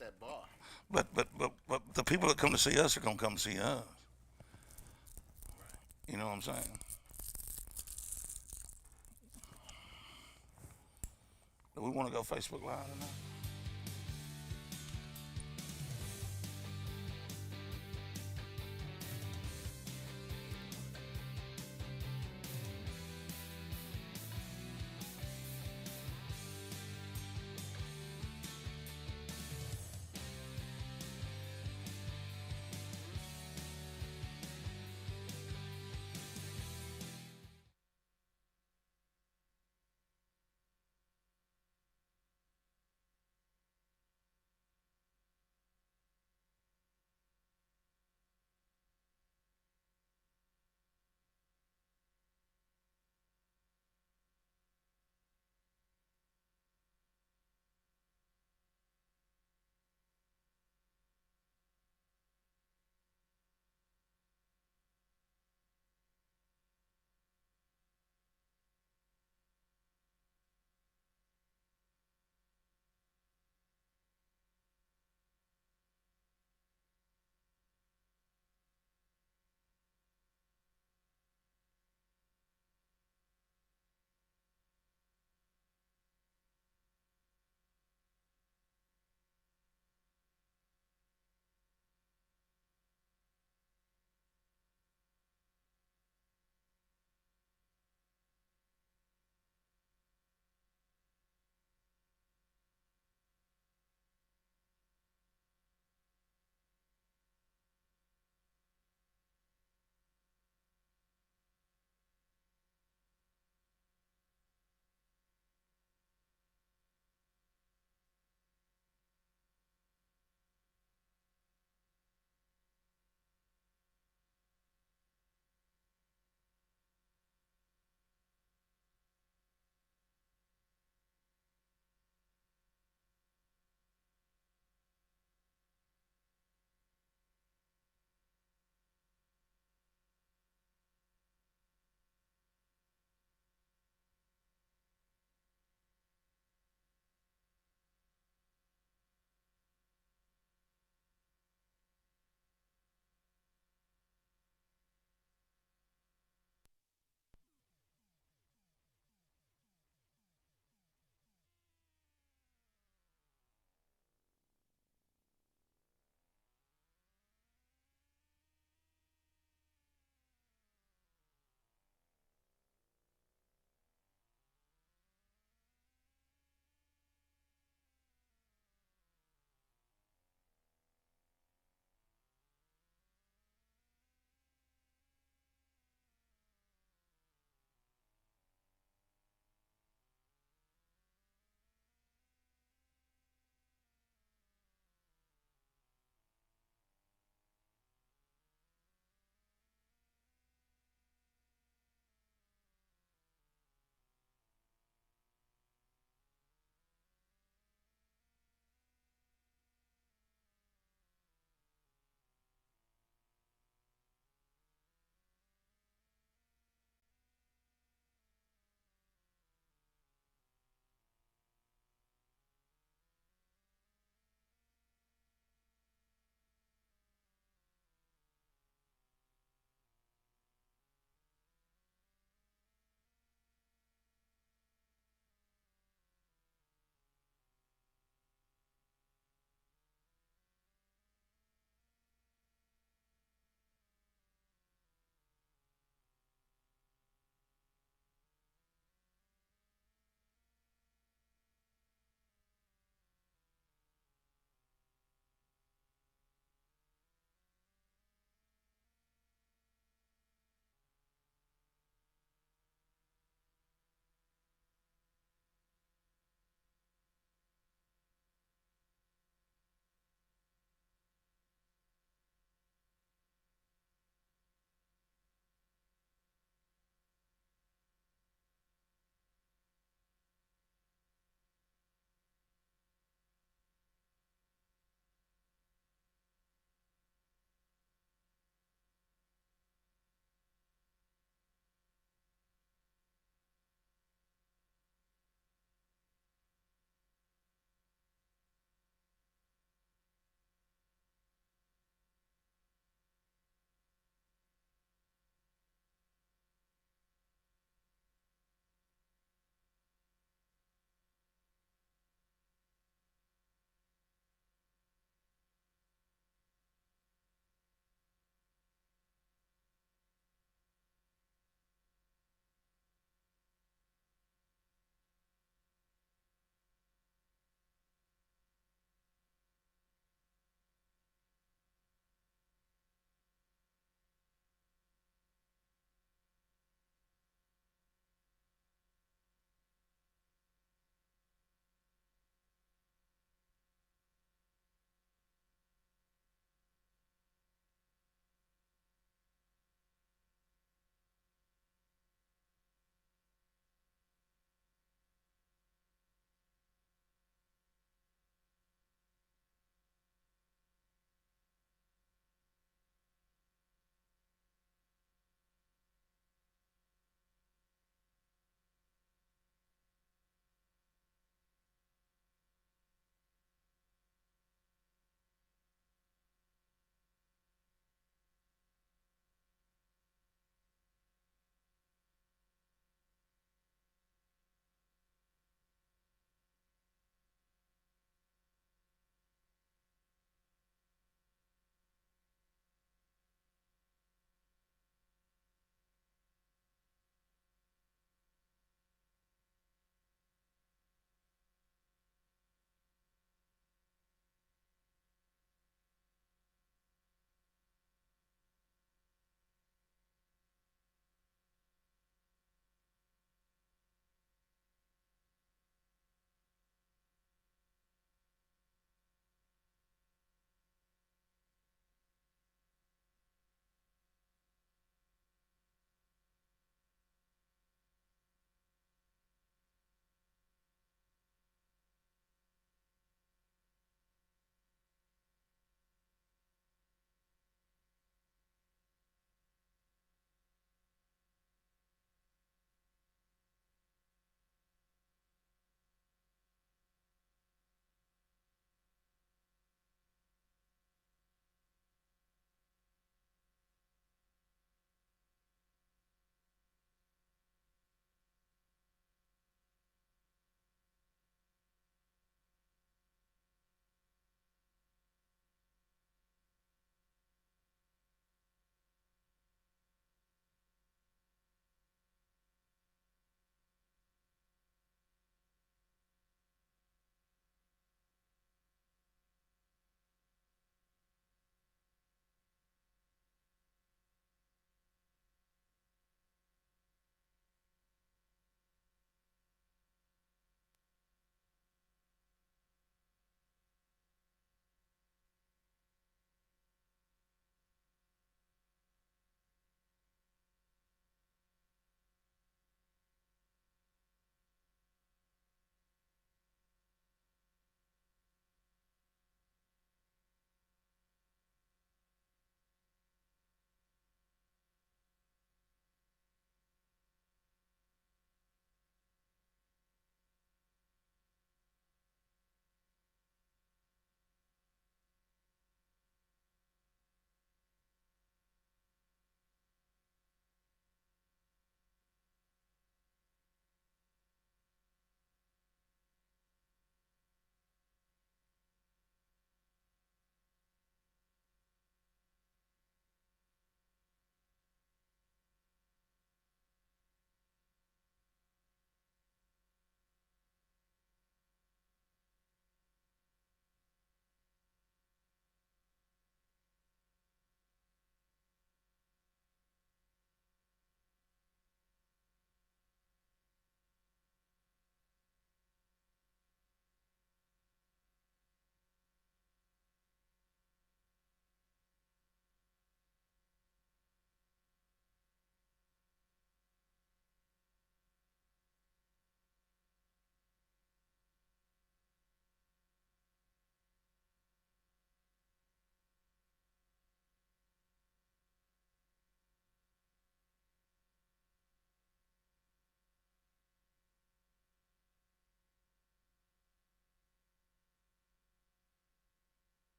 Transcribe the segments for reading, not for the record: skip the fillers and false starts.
that bar. But the people that come to see us are gonna come see us. You know what I'm saying? Do we want to go Facebook Live tonight?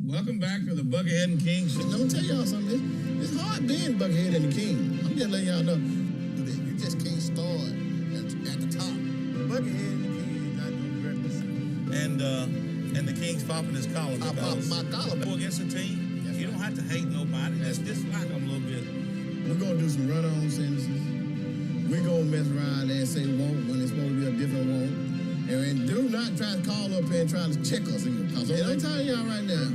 Welcome back to the Buckethead and King Show. Let me tell y'all something. It's hard being Buckethead and the King. I'm just letting y'all know. You just can't start at the top. Buckethead and the King is not no breakfast. And the King's popping his collar. I pop my collar. Go against a team. Yes, you don't have to hate nobody. Just dislike them a little bit. We're going to do some run-on sentences. We're going to mess around and say won't when it's supposed to be a different won't. And do not try to call up here and try to check us again. Because I'm telling y'all right now,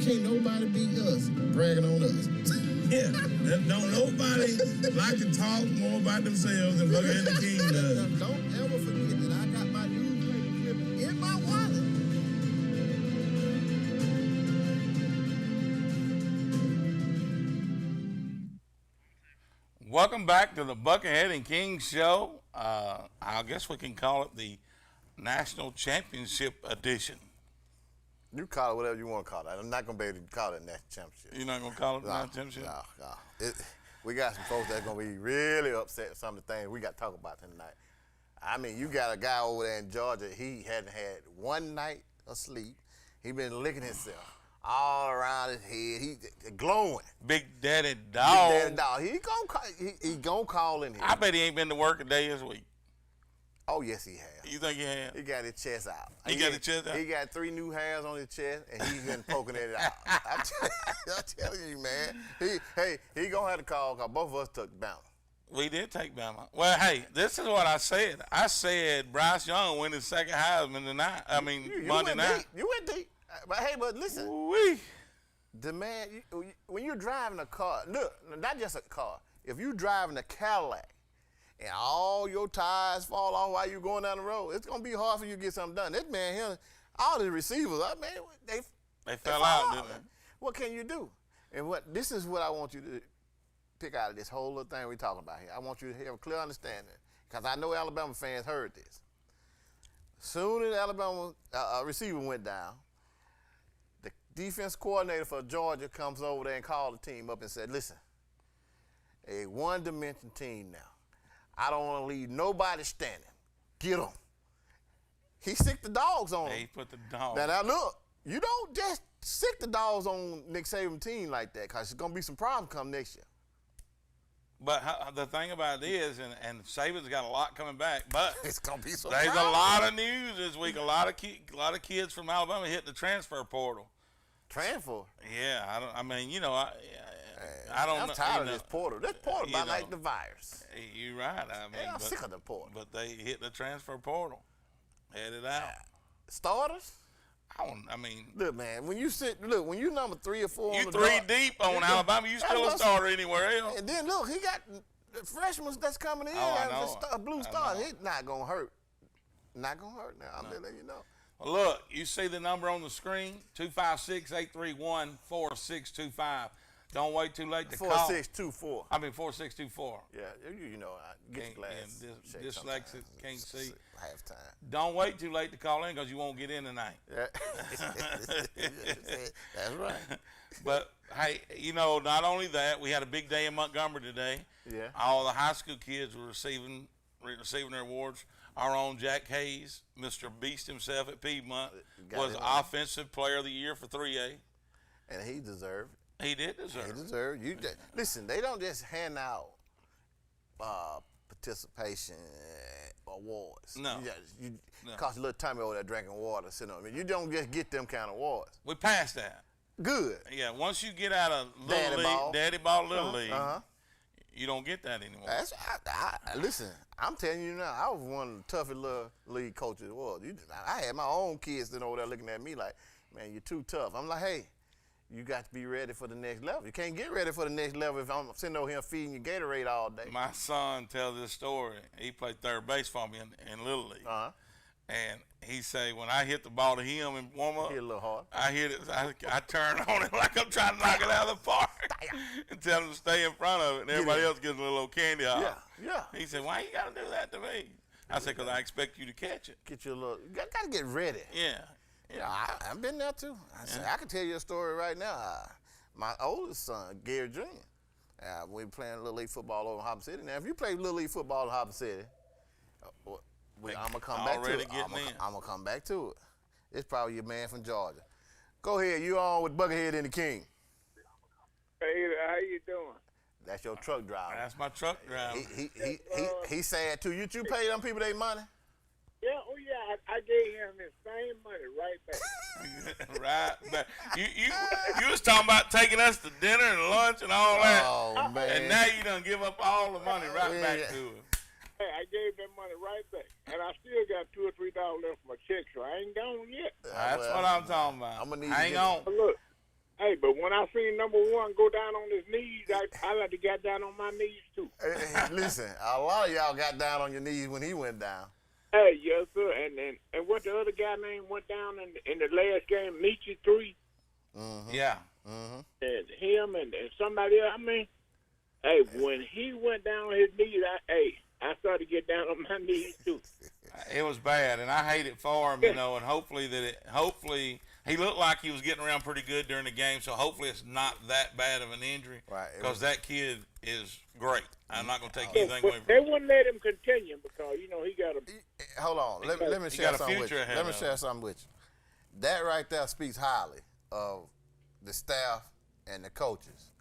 can't nobody beat us bragging on us. Yeah, don't nobody like to talk more about themselves than Buckethead the King does. Don't ever forget that I got my newspaper clip in my wallet. Welcome back to the Buckethead and King Show. I guess we can call it the National Championship Edition. You call it whatever you want to call it. I'm not going to be able to call it National Championship. You're not going to call it National Championship? No. We got some folks that's going to be really upset with some of the things we got to talk about tonight. I mean, you got a guy over there in Georgia, he hadn't had one night of sleep. He been licking himself all around his head. He glowing. Big Daddy Dog. Big Daddy Dog. He gonna call in here. I bet he ain't been to work a day this week. Oh, yes, he has. You think he has? He got his chest out. He got his chest out? He got 3 new hairs on his chest, and he's been poking at it out. I'm telling you, man. He going to have to call because both of us took Bama. We did take Bama. Well, hey, this is what I said. I said Bryce Young win his second Heisman tonight. Monday night. You went deep. But, hey, but listen. Ooh-wee. The man, when you're driving a car, look, not just a car. If you're driving a Cadillac, and all your tires fall off while you're going down the road, it's going to be hard for you to get something done. This man here, all the receivers, they fell out, didn't they? What can you do? And this is what I want you to pick out of this whole little thing we're talking about here. I want you to have a clear understanding, because I know Alabama fans heard this. Soon as Alabama receiver went down, the defense coordinator for Georgia comes over there and called the team up and said, listen, a one-dimension team now. I don't want to leave nobody standing. Get them. He sicked the dogs on them. He put the dogs. Now, look, you don't just sick the dogs on Nick Saban's team like that, because there's going to be some problems come next year. But the thing about it is, and Saban's got a lot coming back, but it's going to be some there's problems. a lot of news this week. A lot of kids from Alabama hit the transfer portal. Transfer? Yeah, I don't know. I'm tired of this portal. This portal about like the virus. You're right. I'm sick of the portal. But they hit the transfer portal. Headed out. Starters? Look, man, when you number 3 or 4 you on the three deep on Alabama, you still a starter anywhere else. And then look, he got the freshmen that's coming in. Blue Star. It's not gonna hurt. Not gonna hurt now. I'm just letting you know. Well, look, you see the number on the screen, 256-831-4625. Don't wait too late to call. 4624. 4624. Yeah, you know, get your glass. Dyslexic, can't see. Halftime. Don't wait too late to call in because you won't get in tonight. Yeah. That's right. But, hey, not only that, we had a big day in Montgomery today. Yeah. All the high school kids were receiving their awards. Our own Jack Hayes, Mr. Beast himself at Piedmont, was Offensive Player of the Year for 3A. And he deserved it. He did deserve it. He deserved it. Listen, they don't just hand out participation awards. No. Cost a little time over there drinking water, sitting on. You don't just get them kind of awards. We passed that. Good. Yeah, once you get out of Daddy Ball Little League, you don't get that anymore. Listen, I'm telling you now, I was one of the toughest little league coaches in the world. I had my own kids sitting over there looking at me like, man, you're too tough. I'm like, hey, you got to be ready for the next level. You can't get ready for the next level if I'm sitting over here feeding you Gatorade all day. My son tells this story. He played third base for me in Little League. And he say, when I hit the ball to him and warm up, hit a little hard. I hit it. I turn on it like I'm trying to knock it out of the park and tell him to stay in front of it. And everybody else gets a little candy off. Yeah. He said, why you got to do that to me? I said, because I expect you to catch it. Get you a little. You got to get ready. Yeah. Yeah, I've been there too. I can tell you a story right now. My oldest son, Gary Jr., we were playing Little League football over in Hobson City. Now, if you play Little League football in Hobson City, I'm going to come back to it. I'm going to come back to it. It's probably your man from Georgia. Go ahead. You on with Buckethead and the King. Hey, how you doing? That's your truck driver. That's my truck driver. He sad too. You pay them people their money? Yeah, oh yeah, I gave him his same money right back. Right back. You was talking about taking us to dinner and lunch and all that. Oh man. And now you done give up all the money right back to him. Hey, I gave that money right back, and I still got $2 or $3 left for my check, so I ain't gone yet. That's what I'm talking about. I'm gonna need Hang to on. But look, hey, but when I seen number one go down on his knees, I like to get down on my knees too. Hey, listen, a lot of y'all got down on your knees when he went down. Hey, yes sir, and what the other guy name went down in the last game, Nietzsche 3, Yeah. and him and somebody else. I mean, hey, when he went down on his knees, I started to get down on my knees too. It was bad, and I hate it for him, and hopefully he looked like he was getting around pretty good during the game, so hopefully it's not that bad of an injury. Right. Because that kid is great. I'm not going to take anything But away from they him. wouldn't let him continue because he got a. Hold on. Let me He share got a something with you. future ahead Let me of share him. something with you. That right there speaks highly of the staff and the coaches,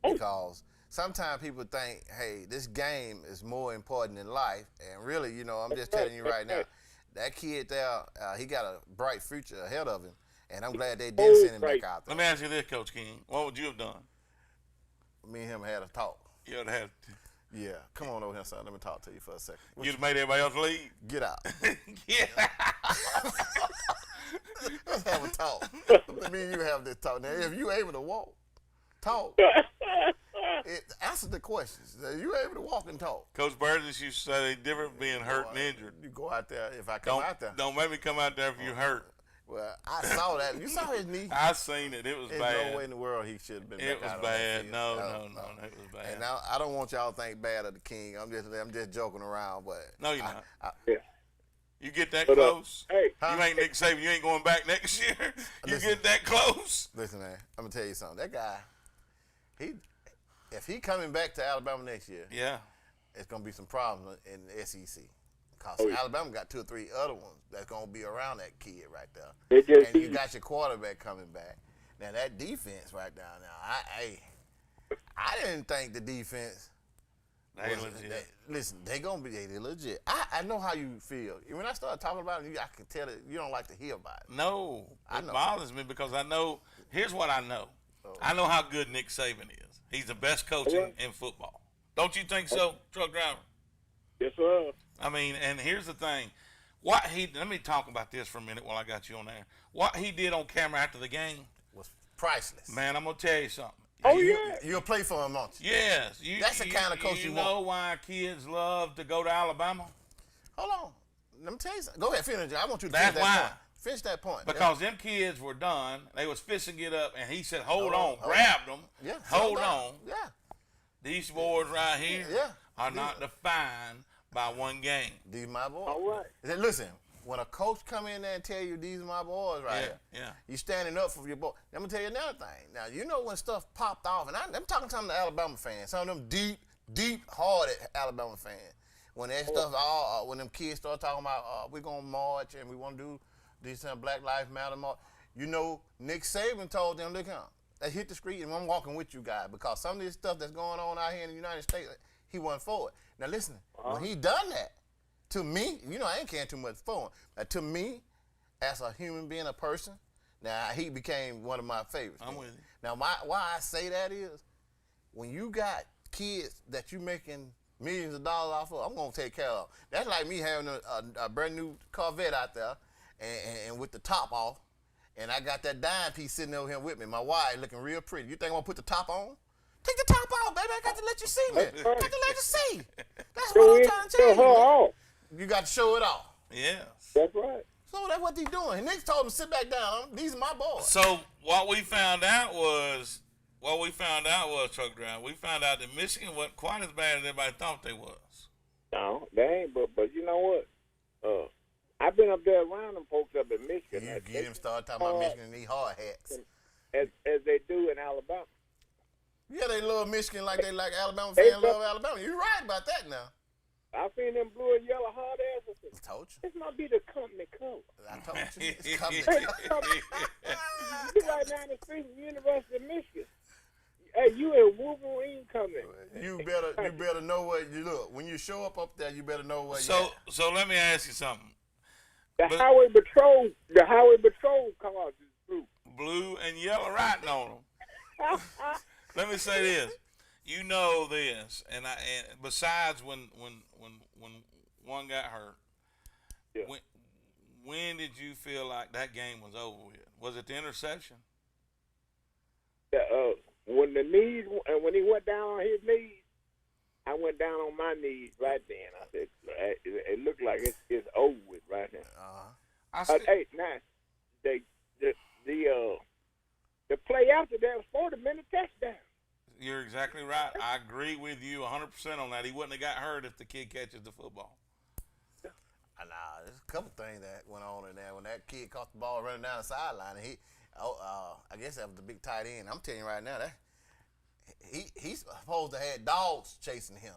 because sometimes people think, hey, this game is more important than life, and really, I'm just telling you right now, that kid there, he got a bright future ahead of him, and I'm glad they did send him back out there. Let me ask you this, Coach King. What would you have done? Me and him had a talk. You would have Yeah, come on over here, son. Let me talk to you for a second. you'd have made everybody else leave. Get out. Yeah. Let's have a talk. Me and you have this talk. Now, if you able to walk, talk. Answer the questions. Are you able to walk and talk? Coach Burgess used to say the difference being hurt and injured. You go out there. If I come out there. Don't make me come out there if you're hurt. Well, I saw that. You saw his knee. I seen it. It was There's bad. no way in the world he should have been It back was out on that bad. field. No, it was bad. And now I don't want y'all to think bad of the King. I'm just joking around, but No, you're not. Yeah. You get that But, close. hey, You ain't Nick Saban. You ain't going back next year. You Listen. get that close. listen, man. I'm gonna tell you something. That guy, if he coming back to Alabama next year, Yeah. it's gonna be some problems in the SEC. Cause Oh, yeah. Alabama got 2 or 3 other ones that's gonna be around that kid right there. They just And you got your quarterback coming back. Now that defense right down now, I didn't think the defense. They was- legit. listen, they legit. I know how you feel. When I start talking about it, I can tell that you don't like to hear about it. No, I it know. bothers me because I know. Here's what I know. Oh. I know how good Nick Saban is. He's the best coach in football. Don't you think so, truck driver? yes sir. I mean, and here's the thing. Let me talk about this for a minute while I got you on there. What he did on camera after the game, Was priceless. man, I'm gonna tell you something. Oh yeah. You'll play for him, don't you? Yes, That's the kind of coach you know want. why kids love to go to Alabama? Hold on. Let me tell you something. Go ahead, finish. I want you to That's finish that why. point. Finish that point. Because them kids were done. They was fixing to get up, and he said, "Hold on," Hold on. grabbed them. Yeah. Hold settle down. on. Yeah. These boys right here Yeah. are not defined by one game. These my boys. All right. Listen, when a coach come in there and tell you these are my boys right here, Yeah. you standing up for your boy. I'm gonna tell you another thing. Now you know when stuff popped off, and I'm talking to some of the Alabama fans, some of them deep-hearted Alabama fans. When that stuff when them kids start talking about we're gonna march and we want to do these Black Lives Matter march. You know, Nick Saban told them, look, they hit the street and I'm walking with you guys because some of this stuff that's going on out here in the United States, he wasn't for it. Now listen, when he done that, to me, I ain't caring too much for him. To me, as a human being, a person, now he became one of my favorites. I'm with you. Now why I say that is, when you got kids that you making millions of dollars off of, I'm gonna take care of. That's like me having a brand new Corvette out there, and with the top off, and I got that dime piece sitting over here with me. My wife looking real pretty. You think I'm gonna put the top on? Take the top off, baby. I got to let you see me. Got to let you see. That's what I'm trying to tell Show her you. off. You got to show it off. Yes. That's right. So that's what he's doing. Nick told him to sit back down. These are my boys. So what we found out was, truck driver, we found out that Michigan wasn't quite as bad as everybody thought they was. No, they ain't. But you know what? I've been up there around them folks up in Michigan. You get him started talking about Michigan and these hard hats. as they do in Alabama. Yeah, they love Michigan like they like Alabama They fans love Alabama. You're right about that now. I seen them blue and yellow hard asses. I told you. This might be the company color. I told you. It's coming. You like, right down the street from University of Michigan. Hey, you a Wolverine coming. You better know what you look. When you show up there, you better know what So let me ask you something. The highway patrol cars is blue. Blue and yellow writing on them. Let me say this. You know this, and besides when one got hurt, Yeah. when did you feel like that game was over with? Was it the interception? When he went down on his knees, I went down on my knees right then. I said, it looked like it's over with right now. Hey, now the play after that was 40-minute touchdown. You're exactly right. I agree with you 100% on that. He wouldn't have got hurt if the kid catches the football. Nah, there's a couple things that went on in there. When that kid caught the ball running down the sideline, and I guess that was the big tight end. I'm telling you right now, that he's supposed to have dogs chasing him.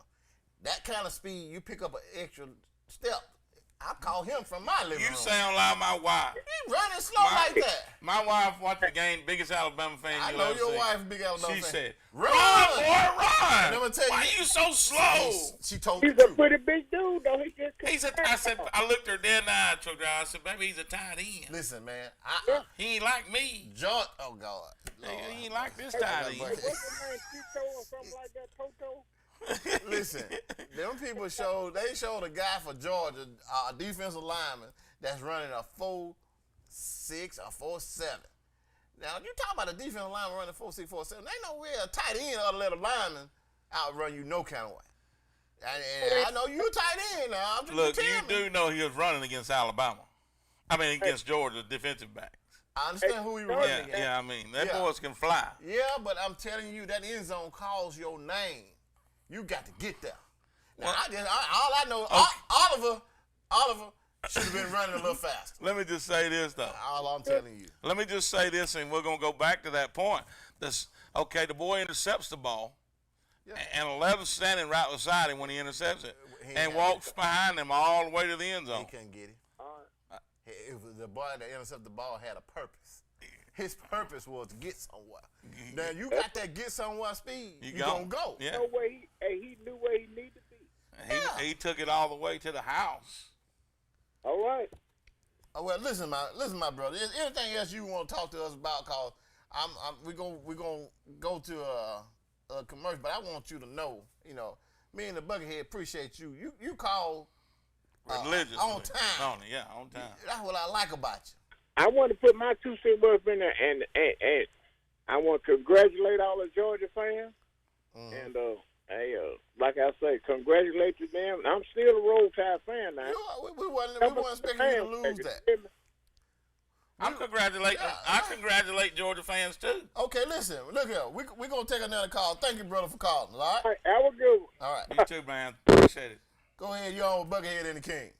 That kind of speed, you pick up an extra step. I call him from my living room. You sound like my wife. He running slow like that. My wife watched the game, biggest Alabama fan I you'll know ever your see. wife, big Alabama fan. She said, run, boy, run. And I'm gonna tell Why you, you so slow? She told He's the a truth. pretty big dude, though. I looked her dead in the eye, choked her. I said, baby, he's a tight end. Listen, man, He ain't like me. George, oh God, He ain't like this tight end. What's his name? Tito or something like that? Toto? Listen, them people showed a guy for Georgia, a defensive lineman that's running a 4.6 or 4.7. Now you talk about a defensive lineman running 4.6, 4.7. Ain't no way a tight end ought to let a lineman outrun you no kind of way. And I know you a tight end now. Look, you do know he was running against Alabama. I mean, against Georgia defensive backs. I understand who he was running against. Yeah, I mean, that boys can fly. Yeah, but I'm telling you, that end zone calls your name. You got to get there. Now, all I know, Oliver should have been running a little faster. Let me just say this, though. All I'm telling you. Let me just say this, and we're going to go back to that point. The boy intercepts the ball, and 11's standing right beside him when he intercepts it, and walks behind him all the way to the end zone. He couldn't get him. The boy that intercepted the ball had a purpose. His purpose was to get somewhere. Now, you got that get somewhere speed, you going to go. Yeah. No way he knew where he needed to be. He took it all the way to the house. All right. Oh, well, listen, my brother. Is anything else you want to talk to us about? Cause we're gonna go to a commercial, but I want you to know, me and the Buckethead appreciate you. You call religiously on time. On time. That's what I like about you. I want to put my 2 cents worth in there, and I want to congratulate all the Georgia fans. And like I say, congratulate you, man. I'm still a Roll Tide fan now. We wasn't expecting you to lose that. I congratulate Georgia fans too. Okay, listen, look here. We're gonna take another call. Thank you, brother, for calling. All right. All right, have a good one. All right. You too, man. Appreciate it. Go ahead, you're on with Buckethead and the King.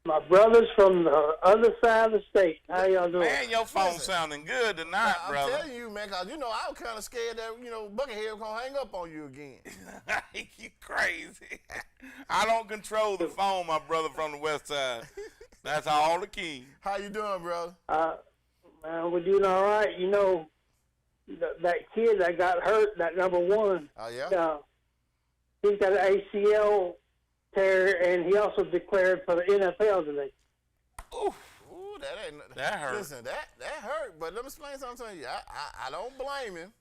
My brothers from the other side of the state. How y'all doing? Man, your phone sounding good tonight, brother. I'm telling you, man, because, I was kind of scared that, Buckethead was going to hang up on you again. You crazy. I don't control the phone, my brother from the west side. That's all the key. How you doing, brother? Man, we're doing all right. That kid that got hurt, that number 1. Oh, yeah? He's got an ACL tear, and he also declared for the NFL today. Ooh, that hurt. Listen, that hurt. But let me explain something to you. I don't blame him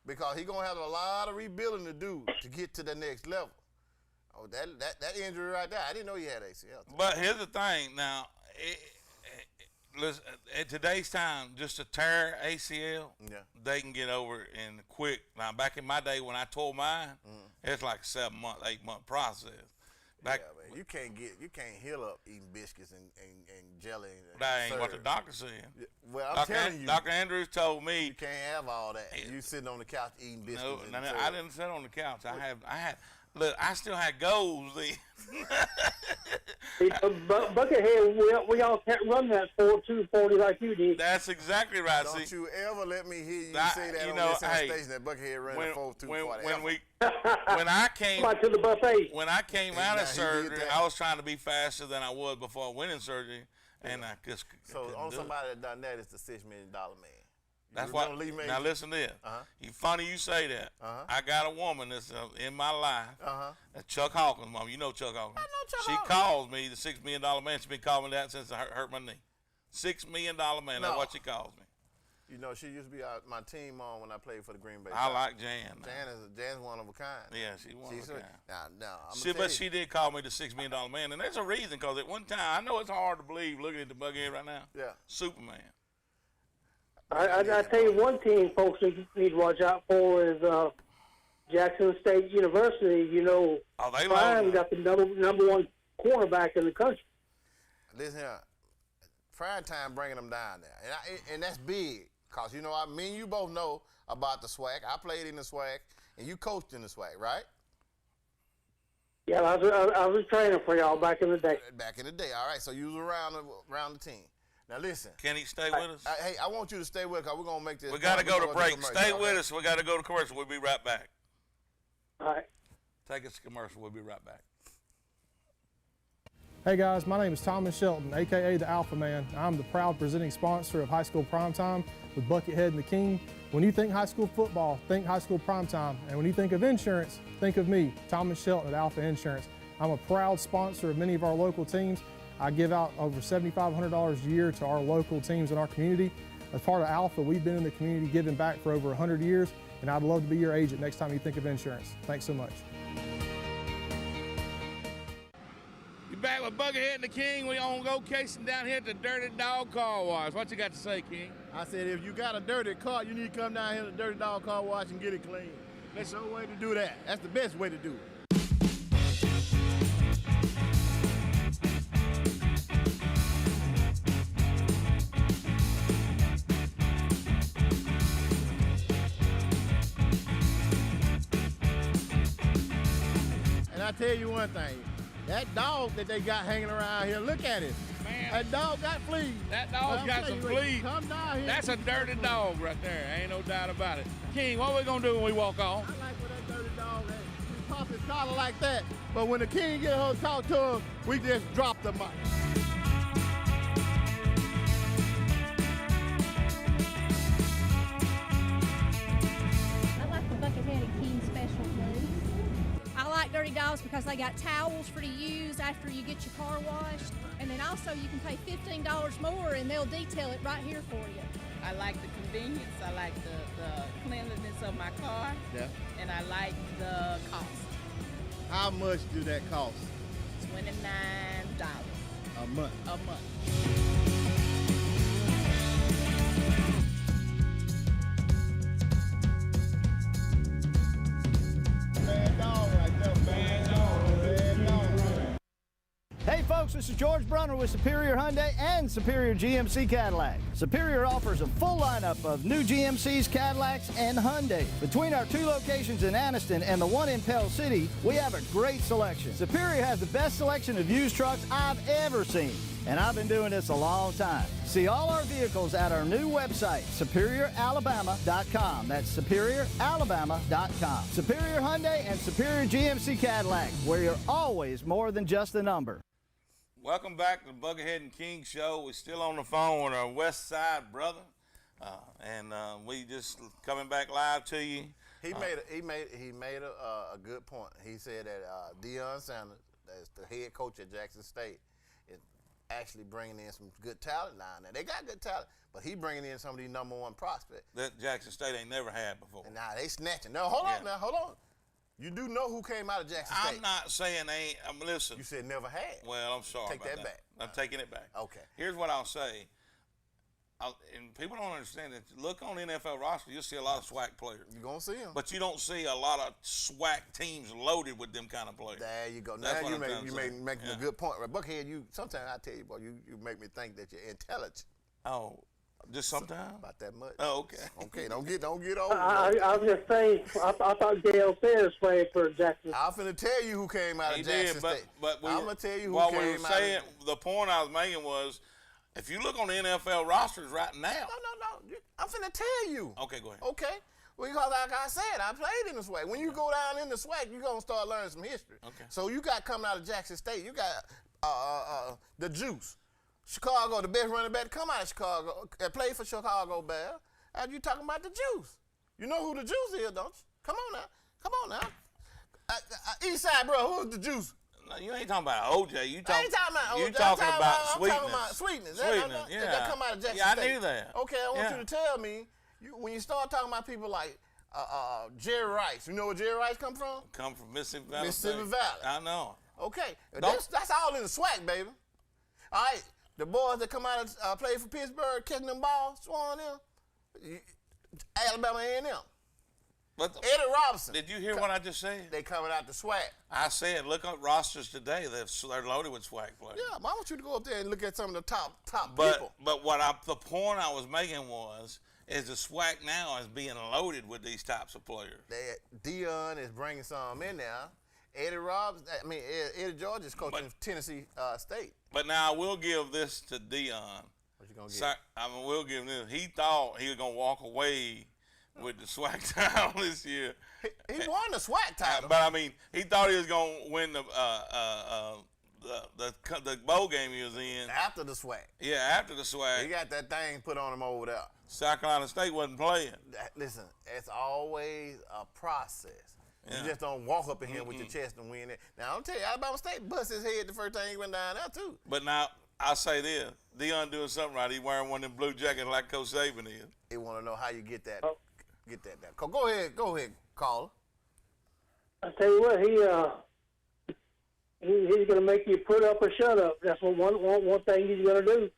because he's gonna have a lot of rebuilding to do to get to the next level. Oh, that injury right there, I didn't know he had ACL. But here's the thing. Now, listen, at today's time, just a tear ACL, they can get over it in quick. Now, back in my day when I tore mine, it's like a 7-month, 8-month process. Man, you can't heal up eating biscuits and jelly. That ain't what the doctor said. Well, I'm telling you, Dr. Andrews told me you can't have all that. You sitting on the couch eating biscuits. No, I didn't sit on the couch. Look, I still had goals then. Buckethead, we all can't run that 4.240 like you did. That's exactly right. Don't you ever let me hear you say that on this station that Buckethead ran a 4.240. To the buffet. When I came out of surgery, I was trying to be faster than I was before I went in surgery, And I just So on somebody that done that is the $6 million man. That's why. Now listen to this. You funny you say that. I got a woman that's in my life. Chuck Hawkins' mom. You know Chuck Hawkins. I know Chuck She Hawkins. calls me the $6 million man. She's been calling me that since I hurt my knee. $6 million man. That's what she calls me. You know, she used to be my team mom when I played for the Green Bay. I like Jan. Jan's one of a kind. Yeah, she's one of a kind. Now, but she did call me the $6 million man, and there's a reason. Because at one time, I know it's hard to believe looking at the Buckethead right now. Yeah. Superman. I tell you one team folks need to watch out for is Jackson State University. You know, they Prime got the number one quarterback in the country. Listen here, Prime Time bringing them down there, and that's big. Cause you know, me and you both know about the SWAC. I played in the SWAC, and you coached in the SWAC, right? Yeah, I was training for y'all back in the day. Back in the day, all right. So you was around the team. Now listen. Can he stay with us? Hey, I want you to stay with us, because we're going to make this. We got to go to break. Stay with us. We got to go to commercial. We'll be right back. All right. Take us to commercial. We'll be right back. Hey guys, my name is Thomas Shelton, aka the Alpha Man. I'm the proud presenting sponsor of High School Primetime with Buckethead and the King. When you think high school football, think High School Primetime. And when you think of insurance, think of me, Thomas Shelton at Alpha Insurance. I'm a proud sponsor of many of our local teams. I give out over $7,500 a year to our local teams in our community. As part of Alpha, we've been in the community giving back for over 100 years, and I'd love to be your agent next time you think of insurance. Thanks so much. Back with Buckethead and the King. We on location down here at the Dirty Dog Car Wash. What you got to say, King? I said, if you got a dirty car, you need to come down here to the Dirty Dog Car Wash and get it clean. There's no way to do that. That's the best way to do it. And I tell you one thing. That dog that they got hanging around here, look at it. Man, that dog got fleas. That dog's got some fleas. Come down here. That's a dirty dog right there. Ain't no doubt about it. King, what we gonna do when we walk on? I like where that dirty dog is. He pop his collar like that, but when the King get her to talk to him, we just drop the mic. I like the Buckethead and King special, please. I like Dirty Dogs because they got towels for to use after you get your car washed. And then also you can pay $15 more and they'll detail it right here for you. I like the convenience, I like the cleanliness of my car, and I like the cost. How much do that cost? $29 a month. A month. Hey folks, this is George Brunner with Superior Hyundai and Superior GMC Cadillac. Superior offers a full lineup of new GMCs, Cadillacs, and Hyundai. Between our two locations in Anniston and the one in Pell City, we have a great selection. Superior has the best selection of used trucks I've ever seen, and I've been doing this a long time. See all our vehicles at our new website, SuperiorAlabama.com. That's SuperiorAlabama.com. Superior Hyundai and Superior GMC Cadillac, where you're always more than just a number. Welcome back to the Buckethead and King Show. We're still on the phone with our West Side brother, and we just coming back live to you. He made a good point. He said that Deion Sanders, that's the head coach at Jackson State, is actually bringing in some good talent down there. They got good talent, but he bringing in some of these #1 prospects that Jackson State ain't never had before. And now they snatching. Now hold on. You do know who came out of Jackson State. I'm not saying they ain't. Listen. You said never had. Well, I'm sorry. Take about that back. I'm taking it back. Okay. Here's what I'll say. And people don't understand that. Look on the NFL roster, you'll see a lot of SWAC players. You're going to see them. But you don't see a lot of SWAC teams loaded with them kind of players. There you go. That's now what you make a good point. Right? Buckhead, sometimes I tell you, boy, you make me think that you're intelligent. Oh. Just sometimes? About that much. Oh, okay. Okay, don't get over. I was just saying, I thought Dale Sayers played for Jackson. I'm finna tell you who came out of Jackson State. But I'm gonna tell you who while came we were out. saying, the point I was making was, if you look on the NFL rosters right now. No. I'm finna tell you. Okay, go ahead. Okay. Well, because like I said, I played in the SWAC. When you go down in the SWAC, you're gonna start learning some history. Okay. So you got coming out of Jackson State, you got the Juice. Chicago, the best running back to come out of Chicago, that played for Chicago Bears. And you talking about the Juice. You know who the Juice is, don't you? Come on now. East Side, bro, who's the Juice? No, you ain't talking about OJ. I ain't talking about OJ. You talking about I'm Sweetness. talking about Sweetness. Yeah. That come out of Jackson Yeah, I State. knew that. Okay, I want you to tell me, when you start talking about people like Jerry Rice, you know where Jerry Rice come from? Come from Mississippi Valley. Mississippi Valley. I know. Okay, that's all in the SWAC, baby. All right, the boys that come out and play for Pittsburgh, catching them balls, Swan them, Alabama A&M. Eddie Robinson. Did you hear what I just said? They coming out the SWAC. I said, look up rosters today. They're loaded with SWAC players. Yeah, I want you to go up there and look at some of the top people. But the point I was making is the SWAC now is being loaded with these types of players. Dion is bringing some in there. Eddie George is coaching Tennessee State. But now I will give this to Dion. What you gonna give? I will give him this. He thought he was gonna walk away with the SWAC title this year. He won the SWAC title. But I mean, he thought he was gonna win the bowl game he was in. After the SWAC. Yeah, after the SWAC. He got that thing put on him over there. South Carolina State wasn't playing. Listen, it's always a process. Yeah. You just don't walk up in here with your chest and win it. Now, I'll tell you, Alabama State bust his head the first time he went down there, too. But now, I'll say this. Dion doing something right. He wearing one of them blue jackets like Coach Saban is. They want to know how you get that. Get that down. Go ahead, caller. I tell you what, he's going to make you put up or shut up. That's one thing he's going to do.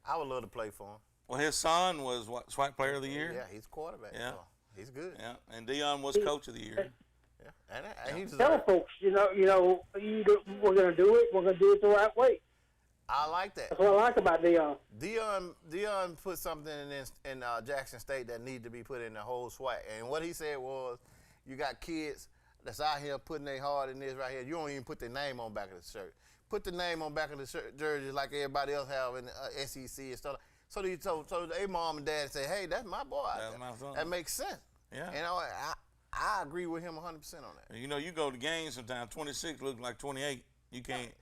I would love to play for him. Well, his son was SWAC Player of the Year. Yeah, he's quarterback. Yeah. So he's good. Yeah, and Dion was Coach of the Year. Yeah, and he's tell folks, we're going to do it. We're going to do it the right way. I like that. That's what I like about Dion. Dion put something in Jackson State that need to be put in the whole SWAC. And what he said was, you got kids that's out here putting their heart in this right here. You don't even put their name on back of the shirt. Put the name on back of the jersey like everybody else have in the SEC and stuff. So their mom and dad say, hey, that's my boy. That's my son. That makes sense. Yeah. And I agree with him 100% on that. You know, you go to games sometimes, 26 looks like 28. You can't.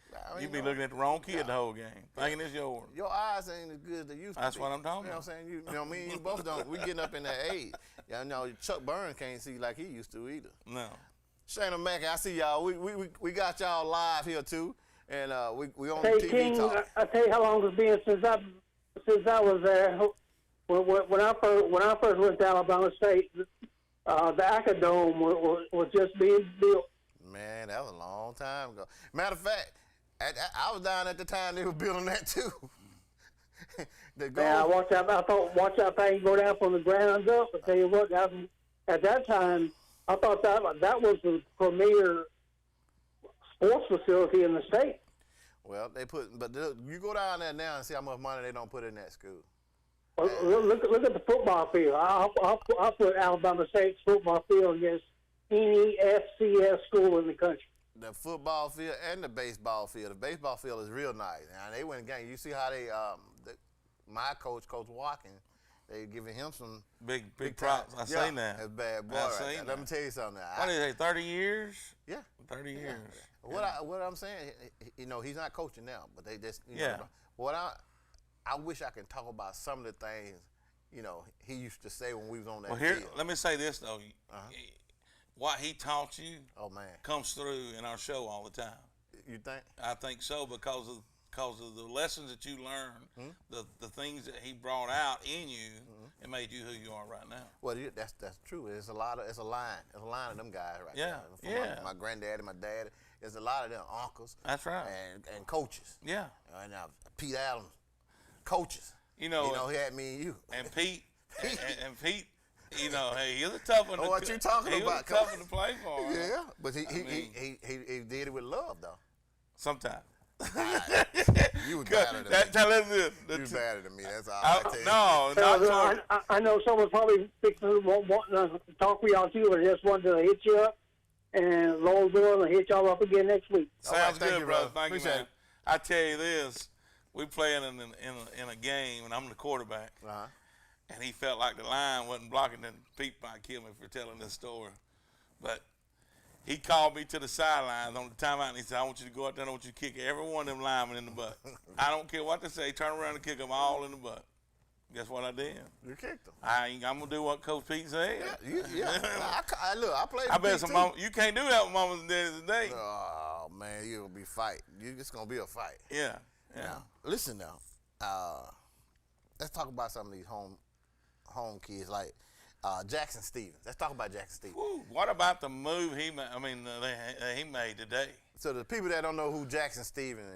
You be looking at the wrong kid the whole game, thinking it's yours. Your eyes ain't as good as they used to be. That's what I'm talking about. You know what I'm saying? You know, me and you both don't. We getting up in that age. Yeah, you know, Chuck Burns can't see like he used to either. No. Shana Mackey, I see y'all. We got y'all live here too, and we on hey, TV King, talk. I tell you how long it's been since I was there. When I first went to Alabama State, the Acadome was just being built. Man, that was a long time ago. Matter of fact, I was down at the time they were building that too. Yeah, watch that thing go down from the ground up. I tell you what, at that time, I thought that was the premier sports facility in the state. Well, you go down there now and see how much money they don't put in that school. Look at the football field. I'll put Alabama State's football field against any FCS school in the country. The football field and the baseball field. The baseball field is real nice. Now they went again. You see how they my coach, Coach Watkins, they giving him some big props. I say that. That's bad boy. Right there. Let me tell you something. What is it? 30 years? Yeah. 30 years. What I'm saying, he's not coaching now, but they just I wish I could talk about some of the things, he used to say when we was on that field. Let me say this though. What he taught you, comes through in our show all the time. You think? I think so because of the lessons that you learned, the things that he brought out in you, it made you who you are right now. Well, that's true. It's a line of them guys right there. Yeah. My granddad and my dad. There's a lot of them uncles. That's right. And coaches. Yeah. And Pete Adams, coaches. He had me and you. And Pete, and Pete. Hey, he's a tough one. What you talking about? He was a tough one to play for. Yeah, but he did it with love though. Sometimes. You was better than me. Tell him this. You was better than me. That's all I tell you. I know someone's probably wanting to talk with y'all too, or just wanted to hit you up, and Lord willing, to hit y'all up again next week. Sounds good, brother. Thank you, man. I tell you this, we playing in a game, and I'm the quarterback. And he felt like the line wasn't blocking, and Pete might kill me for telling this story. But he called me to the sidelines on the timeout, and he said, I want you to go out there and I want you to kick every one of them linemen in the butt. I don't care what they say. Turn around and kick them all in the butt. Guess what I did? You kicked them. I'm going to do what Coach Pete said. Yeah. Look, I played. I bet some mama, you can't do that with mamas and daddies today. Oh, man, you're going to be fight. It's going to be a fight. Yeah. Now, listen now. Let's talk about some of these home kids like Jackson Stevens. Let's talk about Jackson Stevens. Woo, what about the move he made today? So the people that don't know who Jackson Stevens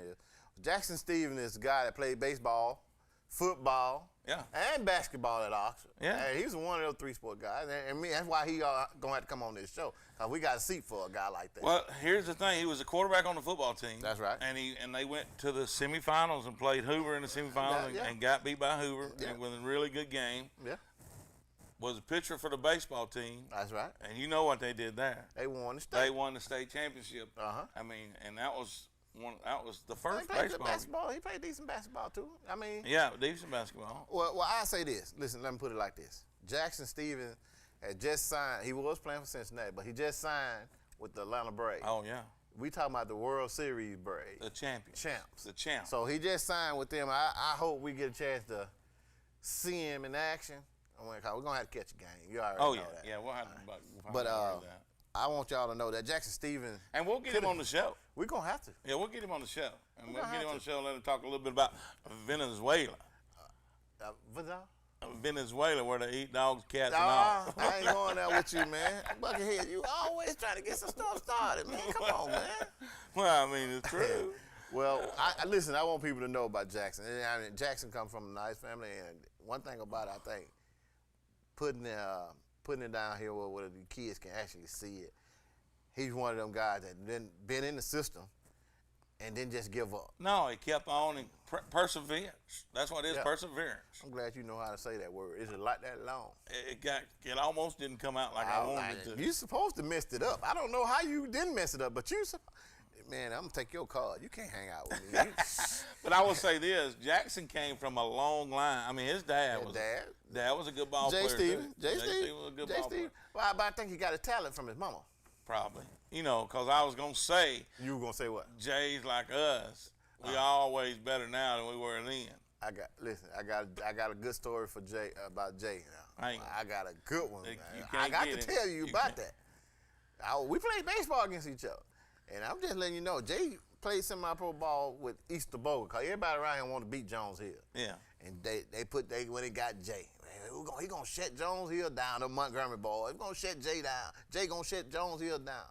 is the guy that played baseball, football, and basketball at Oxford. Yeah. And he's one of those three-sport guys, and that's why he going to have to come on this show, because we got a seat for a guy like that. Well, here's the thing. He was a quarterback on the football team. That's right. And they went to the semifinals and played Hoover in the semifinals and got beat by Hoover with a really good game. Yeah. Was a pitcher for the baseball team. That's right. And you know what they did there. They won the state. They won the state championship. I mean, and that was the first baseball. He played decent basketball too. I mean, yeah, decent basketball. Well, I say this. Listen, let me put it like this. Jackson Stevens had just signed. He was playing for Cincinnati, but he just signed with the Atlanta Braves. Oh yeah. We talking about the World Series Braves. The champions. Champs. The champs. So he just signed with them. I hope we get a chance to see him in action. We're gonna have to catch a game. You already know that. Yeah, we'll have to. But I want y'all to know that Jackson Stevens. And we'll get him on the show. We're going to have to. Yeah, we'll get him on the show. And we'll get him on the show and let him talk a little bit about Venezuela. Venezuela, where they eat dogs, cats, and all. I ain't going there with you, man. Buckethead, you always trying to get some stuff started, man. Come on, man. Well, I mean, it's true. Well, listen, I want people to know about Jackson. I mean, Jackson comes from a nice family, and one thing about it, I think, putting it down here where the kids can actually see it. He's one of them guys that been in the system and didn't just give up. No, he kept on and perseverance. That's what it is, perseverance. I'm glad you know how to say that word. Is it like that long? It almost didn't come out like I wanted it to. You're supposed to mess it up. I don't know how you didn't mess it up, but man, I'm going to take your card. You can't hang out with me. But I will say this, Jackson came from a long line. I mean, his dad was a good ball player. Jay Stevens was a good ball player. Well, but I think he got a talent from his mama. Probably. Because I was going to say. You were going to say what? Jay's like us. We always better now than we were then. I got a good story for Jay about Jay now. I got a good one, man. I got to tell you about that. We played baseball against each other. And I'm just letting you know, Jay played semi-pro ball with Easter Bowl, because everybody around here want to beat Jones Hill. Yeah. And when they got Jay, man, he gonna shut Jones Hill down, the Montgomery ball. He's gonna shut Jay down. Jay gonna shut Jones Hill down.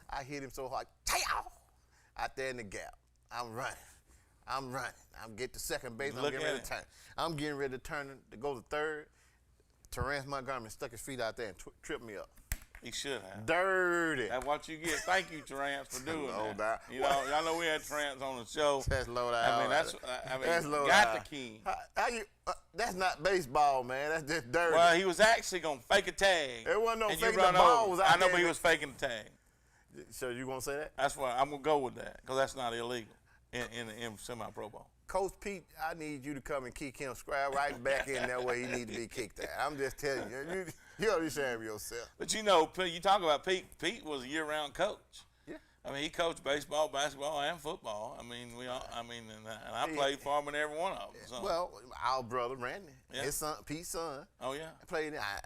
I hit him so hard, out there in the gap. I'm running. I'm getting to second base. I'm getting ready to turn. I'm getting ready to turn to go to third. Terrence Montgomery stuck his feet out there and tripped me up. He should have. Dirty. That's what you get. Thank you, Terrence, for doing that. Down. Y'all know we had Terrence on the show. That's low down. That's low down. The king. That's not baseball, man. That's just dirty. Well, he was actually going to fake a tag. It wasn't no faking. The ball was out I know, there. but he was faking the tag. So you going to say that? That's why I'm going to go with that, because that's not illegal in semi-pro ball. Coach Pete, I need you to come and kick him square right back in that way he need to be kicked at. I'm just telling you. You understand yourself. But you talk about Pete. Pete was a year-round coach. Yeah. I mean, he coached baseball, basketball, and football. I mean, and I played for him in every one of them. So. Well, our brother Randy, his son, Pete's son. Oh yeah.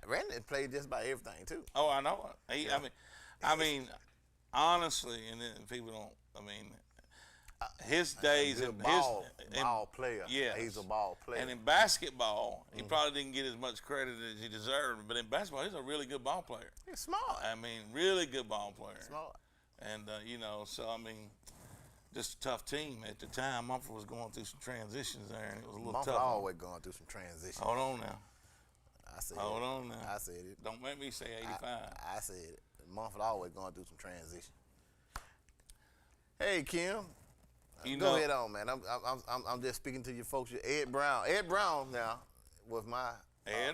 Randy played just about everything too. Oh, I know it. I mean, honestly, and then people don't. I mean. His days in ball player. Yeah, he's a ball player. And in basketball, he probably didn't get as much credit as he deserved. But in basketball, he's a really good ball player. He's smart. I mean, really good ball player. Smart. And so I mean, just a tough team at the time. Mumford was going through some transitions there, and it was a little tough. Mumford always going through some transitions. Hold on now. Hold on now. I said it. Don't make me say 85. I said it. Mumford always going through some transition. Hey, Kim. Go ahead on, man. I'm just speaking to you folks. Ed Brown now was my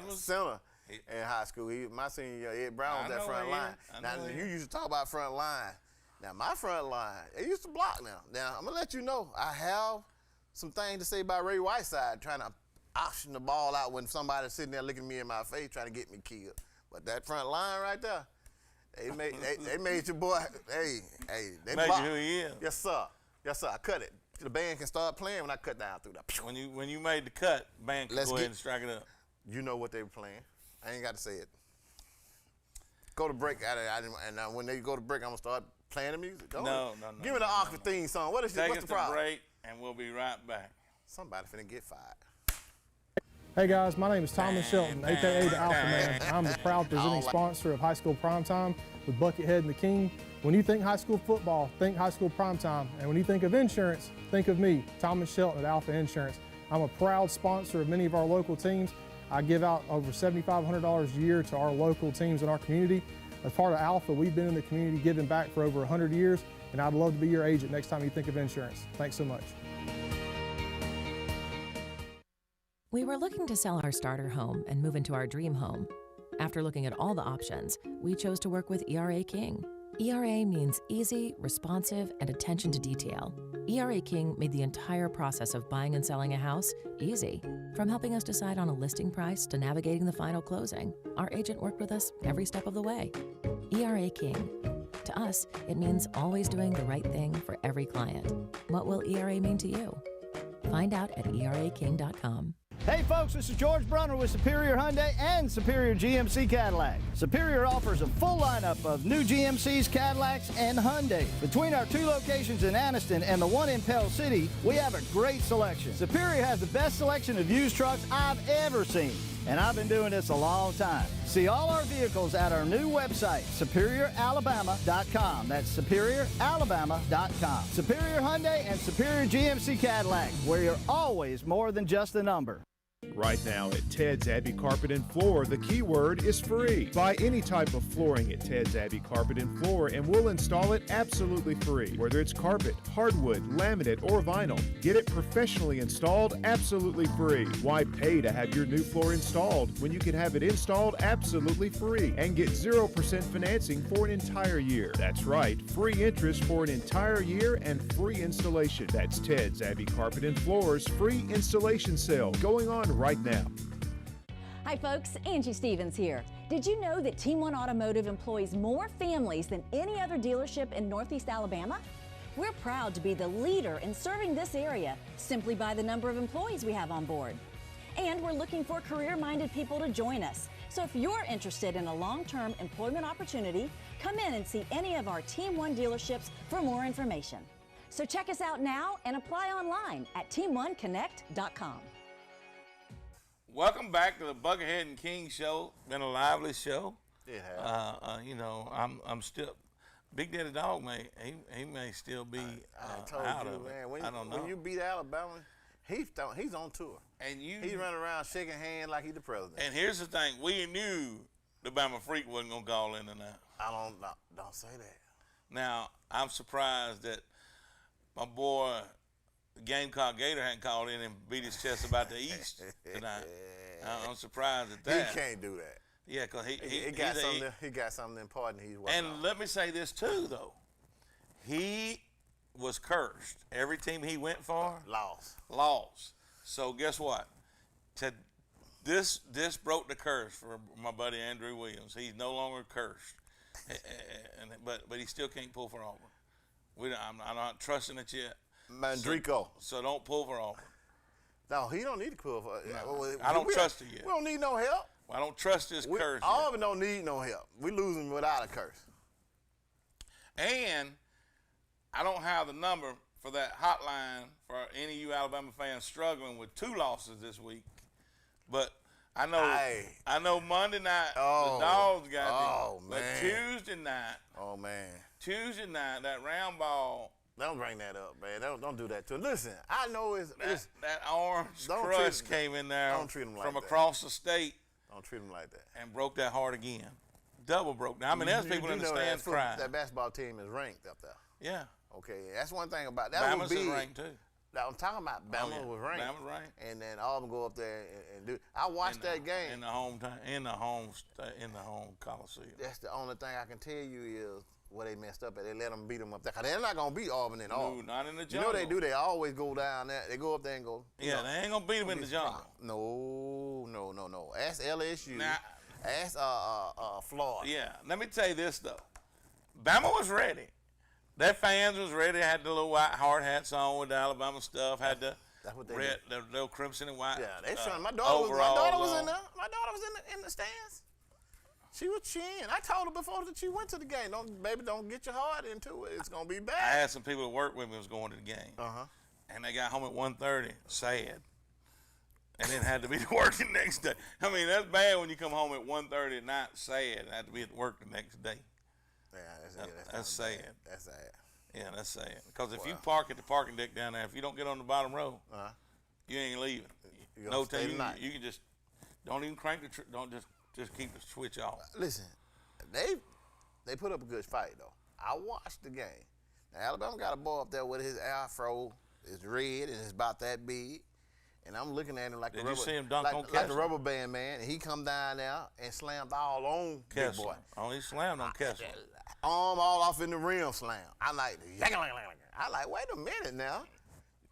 center in high school. My senior year, Ed Brown was that front line. Now you used to talk about front line. Now my front line, they used to block now. Now I'm gonna let you know I have some things to say about Ray Whiteside trying to auction the ball out when somebody's sitting there looking me in my face trying to get me killed. But that front line right there, They made your boy. Hey, they Made you blocked. who he is. Yes, sir. I cut it. The band can start playing when I cut down through that. When you made the cut, band can go ahead and strike it up. You know what they were playing. I ain't got to say it. Go to break. And when they go to break, I'm gonna start playing the music. No. Give me the Oscar theme song. What's the problem? Take us to break, and we'll be right back. Somebody finna get fired. Hey guys, my name is Thomas Shelton, aka the Alpha Man. I'm the proud presenting sponsor of High School Primetime with Buckethead and the King. When you think high school football, think High School Primetime. And when you think of insurance, think of me, Thomas Shelton at Alpha Insurance. I'm a proud sponsor of many of our local teams. I give out over $7,500 a year to our local teams in our community. As part of Alpha, we've been in the community giving back for over 100 years, and I'd love to be your agent next time you think of insurance. Thanks so much. We were looking to sell our starter home and move into our dream home. After looking at all the options, we chose to work with ERA King. ERA means easy, responsive, and attention to detail. ERA King made the entire process of buying and selling a house easy. From helping us decide on a listing price to navigating the final closing, our agent worked with us every step of the way. ERA King. To us, it means always doing the right thing for every client. What will ERA mean to you? Find out at eraking.com. Hey folks, this is George Brunner with Superior Hyundai and Superior GMC Cadillac. Superior offers a full lineup of new GMCs, Cadillacs, and Hyundai. Between our 2 locations in Anniston and the one in Pell City, we have a great selection. Superior has the best selection of used trucks I've ever seen, and I've been doing this a long time. See all our vehicles at our new website, superioralabama.com. That's superioralabama.com. Superior Hyundai and Superior GMC Cadillac, where you're always more than just a number. Right now at Ted's Abbey Carpet and Floor, the key word is free. Buy any type of flooring at Ted's Abbey Carpet and Floor and we'll install it absolutely free. Whether it's carpet, hardwood, laminate, or vinyl, get it professionally installed absolutely free. Why pay to have your new floor installed when you can have it installed absolutely free and get 0% financing for an entire year? That's right, free interest for an entire year and free installation. That's Ted's Abbey Carpet and Floor's free installation sale going on right now. Hi folks, Angie Stevens here. Did you know that Team One Automotive employs more families than any other dealership in Northeast Alabama? We're proud to be the leader in serving this area simply by the number of employees we have on board. And we're looking for career-minded people to join us. So if you're interested in a long-term employment opportunity, come in and see any of our Team One dealerships for more information. So check us out now and apply online at teamoneconnect.com. Welcome back to the Buckethead and King show. Been a lively show. It has. You know, I'm still Big Daddy Dog he may still be out of it. Man, I don't know. When you beat Alabama, he's on tour. And he's running around shaking hands like he's the president. And here's the thing: we knew the Bama Freak wasn't gonna call in tonight. Don't say that. Now I'm surprised that my boy Gamecock Gator hadn't called in and beat his chest about the East tonight. I'm surprised at that. He can't do that. Yeah, because he got something important he's working on. And let me say this too, though. He was cursed. Every team he went for lost. So guess what? This broke the curse for my buddy Andrew Williams. He's no longer cursed, but he still can't pull for Auburn. I'm not trusting it yet. Mandrico. So don't pull for Auburn. No, he don't need to pull for. No, I don't trust it yet. We don't need no help. Well, I don't trust this curse. Auburn don't need no help. We losing without a curse. And I don't have the number for that hotline for any of you Alabama fans struggling with 2 losses this week. But I know Monday night the Dogs got them. But Tuesday night, that round ball. Don't bring that up, man. Don't do that to him. Listen, I know that orange crush came in there from across the state. Don't treat him like that. And broke that heart again. Double broke. Now, I mean, there's people in the stands crying. That basketball team is ranked up there. Yeah. Okay, that's one thing about that. Bama's is ranked too. Now, I'm talking about Bama was ranked. Bama's ranked. And then Auburn go up there and do. I watched that game in the home Coliseum. That's the only thing I can tell you is where they messed up at. They let them beat them up there. Cause they're not gonna beat Auburn in Auburn. No, not in the jungle. You know they do. They always go down there. They go up there and go. Yeah, they ain't gonna beat them in the jungle. No. That's LSU. Now, Ask Florida. Yeah. Let me tell you this though. Bama was ready. Their fans was ready. Had the little white hard hats on with the Alabama stuff. Had the red, the little crimson and white. Yeah, they showing. My daughter was in there. My daughter was in the stands. She was cheering. I told her before that she went to the game. Don't get your heart into it. It's gonna be bad. I had some people that worked with me was going to the game. And they got home at 1:30, sad. And then had to be to work the next day. I mean, that's bad when you come home at 1:30 at night, sad, and have to be at work the next day. Yeah, that's sad. That's sad. Yeah, that's sad. Because if you park at the parking deck down there, if you don't get on the bottom row, you ain't leaving. No time. You can just don't even crank the. Don't just keep the switch off. Listen, they put up a good fight though. I watched the game. Now, Alabama got a boy up there with his afro. It's red and it's about that big. And I'm looking at him like Did you see him dunk on like the rubber band man. And he come down there and slammed all on Big Boy. Oh, he slammed on Kessler. Arm all off in the rim slam. I like, wait a minute now.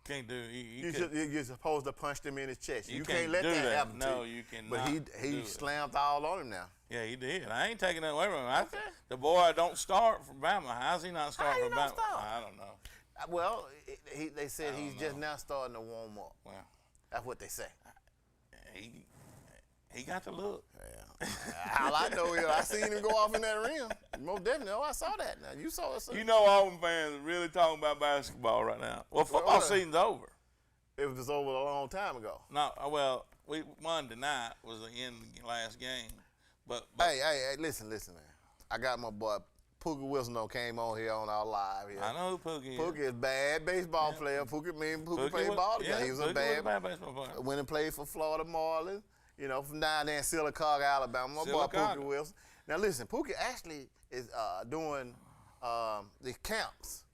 Can't do. You're supposed to punch him in his chest. You can't let do that happen. No, to you. You cannot. But he slammed all on him now. Yeah, he did. I ain't taking that away from him. The boy don't start for Bama. How's he not starting for Bama? I don't know. Well, they said he's just now starting to warm up. Well, that's what they say. He got the look. Yeah. All I know is I seen him go off in that rim. Most definitely. Oh, I saw that. Now you saw it. You know, Auburn fans are really talking about basketball right now. Well, football season's over. It was over a long time ago. No, well, we won tonight was the end of the last game. But hey, listen, man. I got my boy Pookie Wilson came on here on our live here. I know who Pookie is. Pookie is a bad baseball player. Pookie played ball together. He was a bad baseball player. Went and played for Florida Marlins. You know, from down there in Sylacauga, Alabama. My boy Pookie Wilson. Now listen, Pookie actually is doing the camps,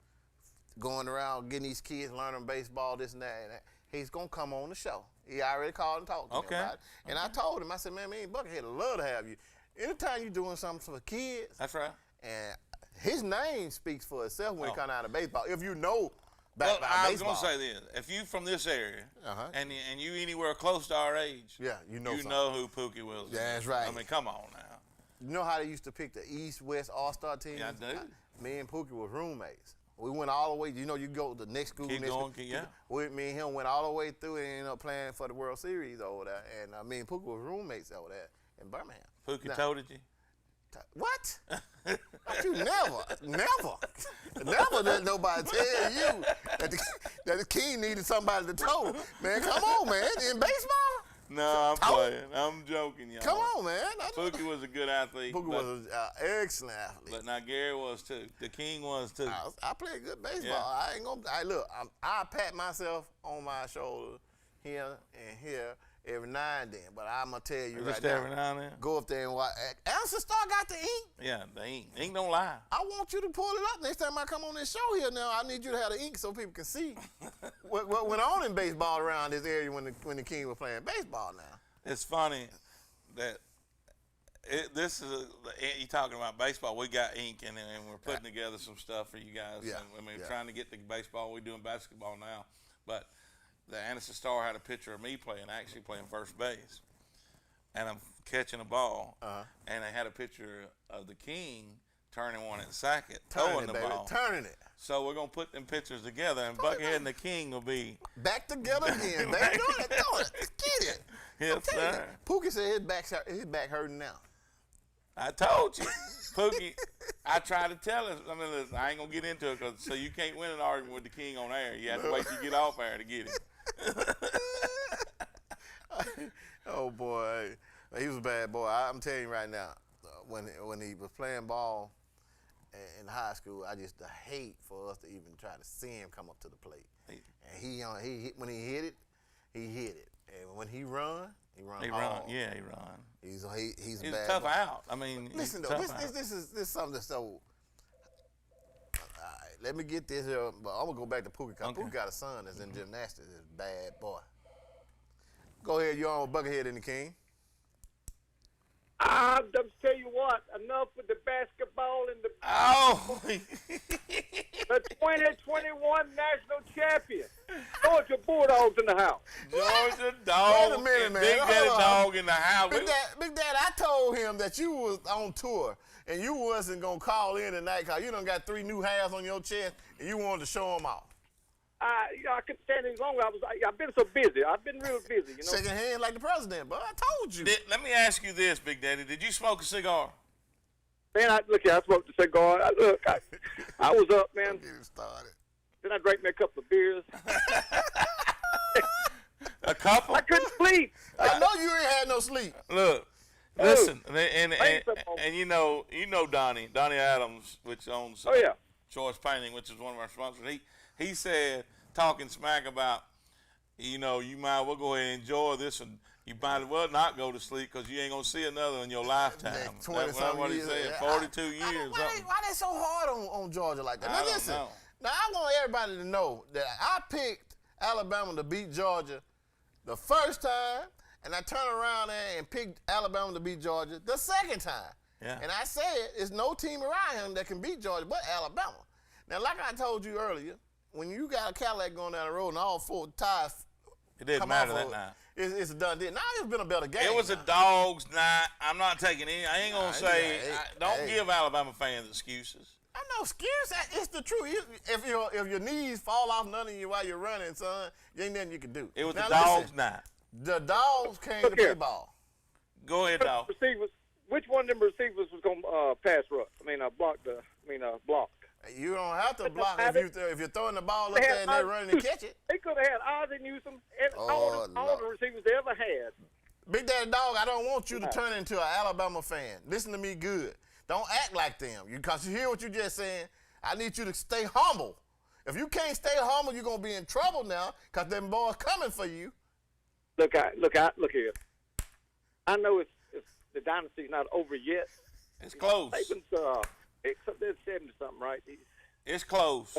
going around getting these kids learning baseball, this and that. And that. He's gonna come on the show. He already called and talked to me about it. And I told him, I said, man, Buckethead would love to have you. Anytime you're doing something for kids. That's right. And his name speaks for itself when it comes out of baseball. If you know about baseball. I was going to say this. If you from this area and you anywhere close to our age, you know who Pookie Wilson is. Yeah, that's right. I mean, come on now. You know how they used to pick the East-West All-Star teams? Yeah, I do. Me and Pookie was roommates. We went all the way. You know, you go to the next school. Me and him went all the way through and ended up playing for the World Series over there. And me and Pookie was roommates over there in Birmingham. Pookie told you? What? You never let nobody tell you that the King needed somebody to tow. Man, come on, man. In baseball? No, I'm playing. I'm joking, y'all. Come on, man. Pookie was a good athlete. Pookie was an excellent athlete. But now Gary was too. The King was too. I played good baseball. Yeah. I ain't gonna. Look, I pat myself on my shoulder here and here every now and then. But I'm gonna tell you Just right now. every now and then. Go up there and watch. Anderson Star got the ink. Yeah, the ink. Ink don't lie. I want you to pull it up next time I come on this show here. Now I need you to have the ink so people can see what went on in baseball around this area when the King was playing baseball. Now it's funny that this is you talking about baseball. We got ink and we're putting together some stuff for you guys. Yeah. And we're trying to get the baseball. We're doing basketball now, but the Anderson Star had a picture of me actually playing first base, and I'm catching a ball, and they had a picture of the King turning one at second, throwing the ball. Turning it. So we're going to put them pictures together, and Buckethead and the King will be back together again, baby. Do it. Get it. Yes, sir. Pookie said his back hurting now. I told you. Pookie, I tried to tell us. I mean, listen, I ain't going to get into it, so you can't win an argument with the King on air. You have to wait till you get off air to get it. Oh boy, he was a bad boy. I'm telling you right now, when he was playing ball in high school, I just hate for us to even try to see him come up to the plate. And when he hit it, and when he run hard. Yeah, he run. He's a bad bad tough boy. out. I mean, listen though, this is something that's so. Let me get this here, but I'm gonna go back to Pookie. Pookie got a son that's in gymnastics. This bad boy. Go ahead, you're on with Buckethead and the King. I'm just tell you what, enough with the basketball and the Oh. the 2021 national champion. Georgia Bulldogs in the house. Georgia Dog. Wait a minute, man. Big Daddy Hold on. Dog in the house. Big Dad, I told him that you was on tour and you wasn't going to call in tonight because you done got 3 new hairs on your chest and you wanted to show them off. I couldn't stand any longer. I've been so busy. I've been real busy, you know. Shaking hands like the president, but I told you. Let me ask you this, Big Daddy. Did you smoke a cigar? Man, I smoked a cigar. I was up, man. Get it started. Then I drank me a couple of beers. A couple? I couldn't sleep. I know you ain't had no sleep. Look, listen, and you know Donnie Adams, which owns Choice Painting, which is one of our sponsors. He said, talking smack about, you might well go ahead and enjoy this, and you might as well not go to sleep because you ain't gonna see another in your lifetime. 20-something what he years. said, 42 years. Why they so hard on Georgia like that? Now I don't listen. know. Now I want everybody to know that I picked Alabama to beat Georgia the first time, and I turned around there and picked Alabama to beat Georgia the second time. Yeah. And I said there's no team around him that can beat Georgia but Alabama. Now, like I told you earlier, when you got a Cadillac going down the road and all 4 tires it didn't come matter off that of it, night. It's a done deal. Now it's been a better game. It was a dog's night. I'm not taking any. I ain't gonna say. Don't give Alabama fans excuses. I know excuse. It's the truth. If your knees fall off none of you while you're running, son, there ain't nothing you can do. It was now, the dog's night. The dogs came to play ball. Go ahead, dog. Receivers. Which one of them receivers was gonna pass rush? Block. You don't have to block if you're throwing the ball up there and they're running to catch it. They could have had Ozzie Newsome and all the receivers they ever had. Big Daddy Dog, I don't want you to turn into an Alabama fan. Listen to me good. Don't act like them. Because you hear what you just saying. I need you to stay humble. If you can't stay humble, you're going to be in trouble now because them boys coming for you. Look here. I know it's the dynasty's not over yet. It's close. It's 70-something, right? It's close.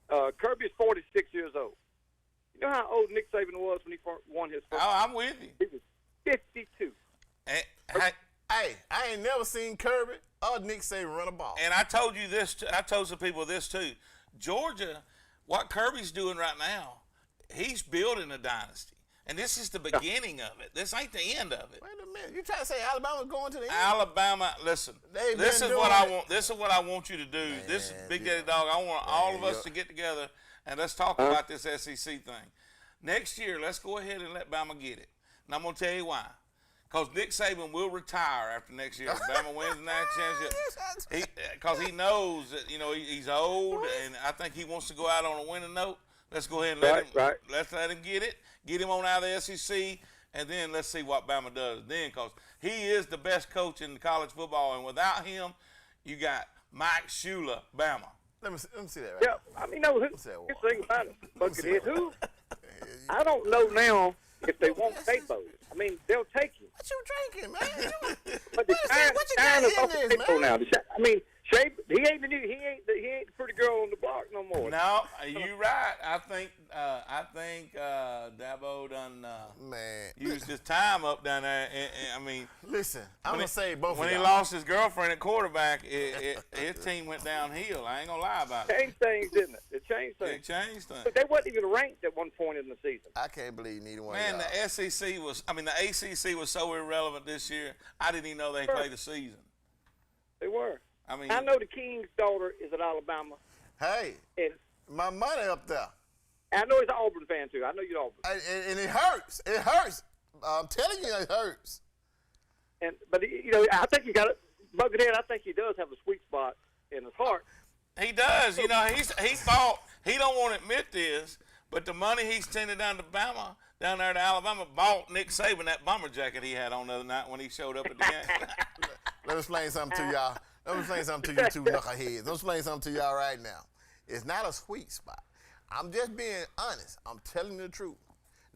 Kirby's 46 years old. You know how old Nick Saban was when he won his first? Oh, I'm with you. He was 52. Hey, I ain't never seen Kirby or Nick Saban run a ball. And I told you this. I told some people this too. Georgia, what Kirby's doing right now, he's building a dynasty. And this is the beginning of it. This ain't the end of it. Wait a minute. You trying to say Alabama's going to the end? Alabama, listen. This is what I want. This is what I want you to do. Man, this is Big Daddy Dog. I want all of us to get together and let's talk about this SEC thing. Next year, let's go ahead and let Bama get it. And I'm gonna tell you why. Because Nick Saban will retire after next year. If Bama wins the national championship. Because he knows that he's old, and I think he wants to go out on a winning note. Let's go ahead and let's let him get it. Get him on out of the SEC, and then let's see what Bama does then, because he is the best coach in college football, and without him, you got Mike Shula, Bama. Let me see that. Right? Yeah, I mean, here's the thing about it, Buckethead. I don't know now if they won't take those. I mean, they'll take him. What you drinking, man? But the time is off the table now. I mean, he ain't the pretty girl on the block no more. No, you right. I think Dabo done used his time up down there. And I mean, listen, I'm gonna say both. When he lost his girlfriend at quarterback, his team went downhill. I ain't gonna lie about it. Changed things, didn't it? It changed things. It changed things. But they wasn't even ranked at one point in the season. I can't believe neither one. Man, the SEC the ACC was so irrelevant this year. I didn't even know they played a season. They were. I mean, I know the King's daughter is at Alabama. Hey, and my money up there. I know he's an Auburn fan too. I know you're Auburn. And it hurts. It hurts. I'm telling you, it hurts. But I think you got it, Buckethead. I think he does have a sweet spot in his heart. He does. He bought. He don't want to admit this, but the money he sent down to Bama, down there to Alabama, bought Nick Saban that bomber jacket he had on the other night when he showed up at the game. Let me explain something to y'all. Let me explain something to you two knuckleheads. Let me explain something to y'all right now. It's not a sweet spot. I'm just being honest. I'm telling you the truth.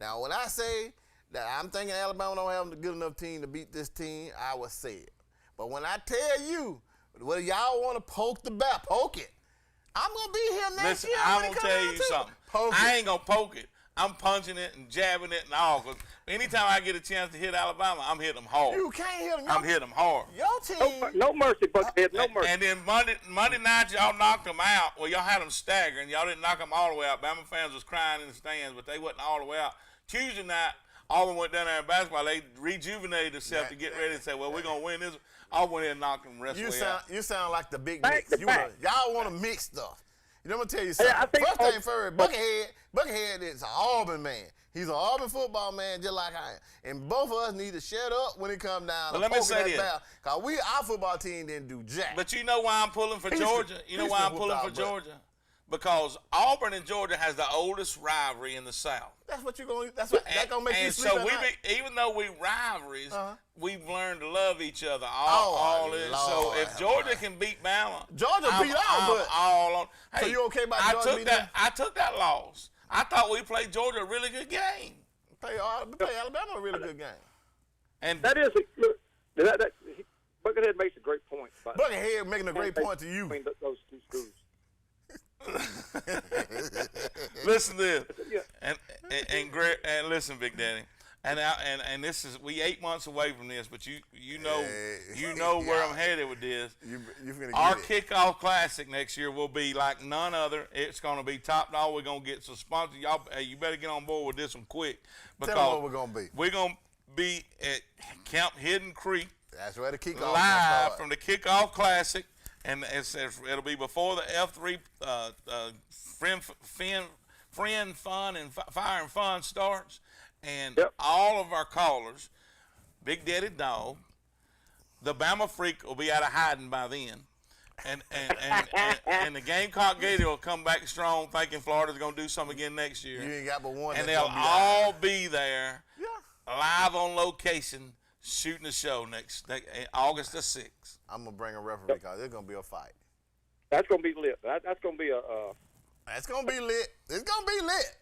Now, when I say that I'm thinking Alabama don't have a good enough team to beat this team, I would say it. But when I tell you, whether y'all want to poke the bat, poke it. I'm going to be here next year. I'm going to tell you something. I ain't going to poke it. I'm punching it and jabbing it and all. Cause anytime I get a chance to hit Alabama, I'm hitting them hard. You can't hit them. I'm hitting them hard. Your team. No mercy, Buckethead. No mercy. And then Monday night, y'all knocked them out. Well, y'all had them staggering. Y'all didn't knock them all the way out. Bama fans was crying in the stands, but they wasn't all the way out. Tuesday night, Auburn went down there in basketball. They rejuvenated themselves to get ready and say, well, we're going to win this. Auburn went in and knocked them the rest of the way out. You sound like the big mix. Y'all want to mix stuff. You know, I'm going to tell you something. Hey, First thing first, Buckethead is an Auburn man. He's an Auburn football man just like I am. And both of us need to shut up when it comes down to poking that ball. Because our football team didn't do jack. But you know why I'm pulling for Georgia? You know why I'm pulling for Georgia? Because Auburn and Georgia has the oldest rivalry in the South. That's what you're going to. That's going to make you sleep. And so even though we rivalries, we've learned to love each other. All in. So if Georgia can beat Bama, Georgia beat all on. Hey, so you okay about Georgia beating them? I took that loss. I thought we played Georgia a really good game. Play Alabama a really good game. And that is Buckethead makes a great point. Buckethead making a great point to you. Between those two schools. Listen to this, and listen, Big Daddy, and this is we 8 months away from this, but you know where I'm headed with this. Our kickoff classic next year will be like none other. It's going to be top dog. We're going to get some sponsors. Y'all, you better get on board with this one quick because tell them what we're going to be. We're going to be at Camp Hidden Creek. That's where the kickoff live from the kickoff classic. And it'll be before the F3 friend fun and fire and fun starts. And all of our callers, Big Daddy Dog, the Bama Freak will be out of hiding by then. And the Gamecock Gator will come back strong thinking Florida's going to do something again next year. You ain't got but one. And they'll all be there live on location shooting the show next August the 6th. I'm going to bring a referee because there's going to be a fight. That's going to be lit. That's going to be a... That's going to be lit. It's going to be lit.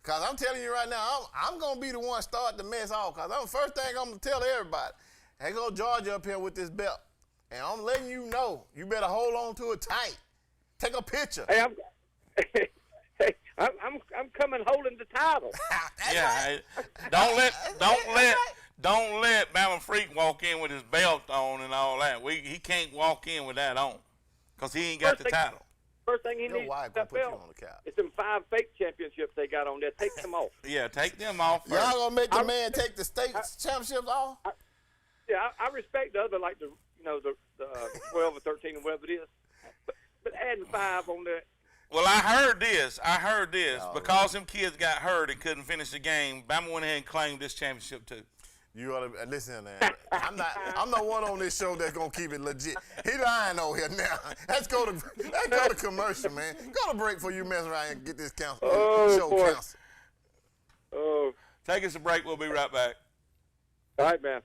Because I'm telling you right now, I'm going to be the one start the mess off. Because first thing I'm going to tell everybody, hey, go Georgia up here with this belt. And I'm letting you know, you better hold on to it tight. Take a picture. Hey, I'm coming holding the title. Right. Don't let Bama Freak walk in with his belt on and all that. He can't walk in with that on because he ain't got the title. First thing he needs is that belt. It's them 5 fake championships they got on there. Take them off. Yeah, take them off first. Y'all gonna make the man take the state championships off? I respect the other, like the 12 or 13 or whatever it is. But adding 5 on there. Well, I heard this because them kids got hurt and couldn't finish the game. Bama went ahead and claimed this championship too. You ought to listen, man. I'm not one on this show that's gonna keep it legit. He lying over here now. Let's go to commercial, man. Go to break before you mess around and get this show canceled. Oh, take us a break. We'll be right back. All right, man.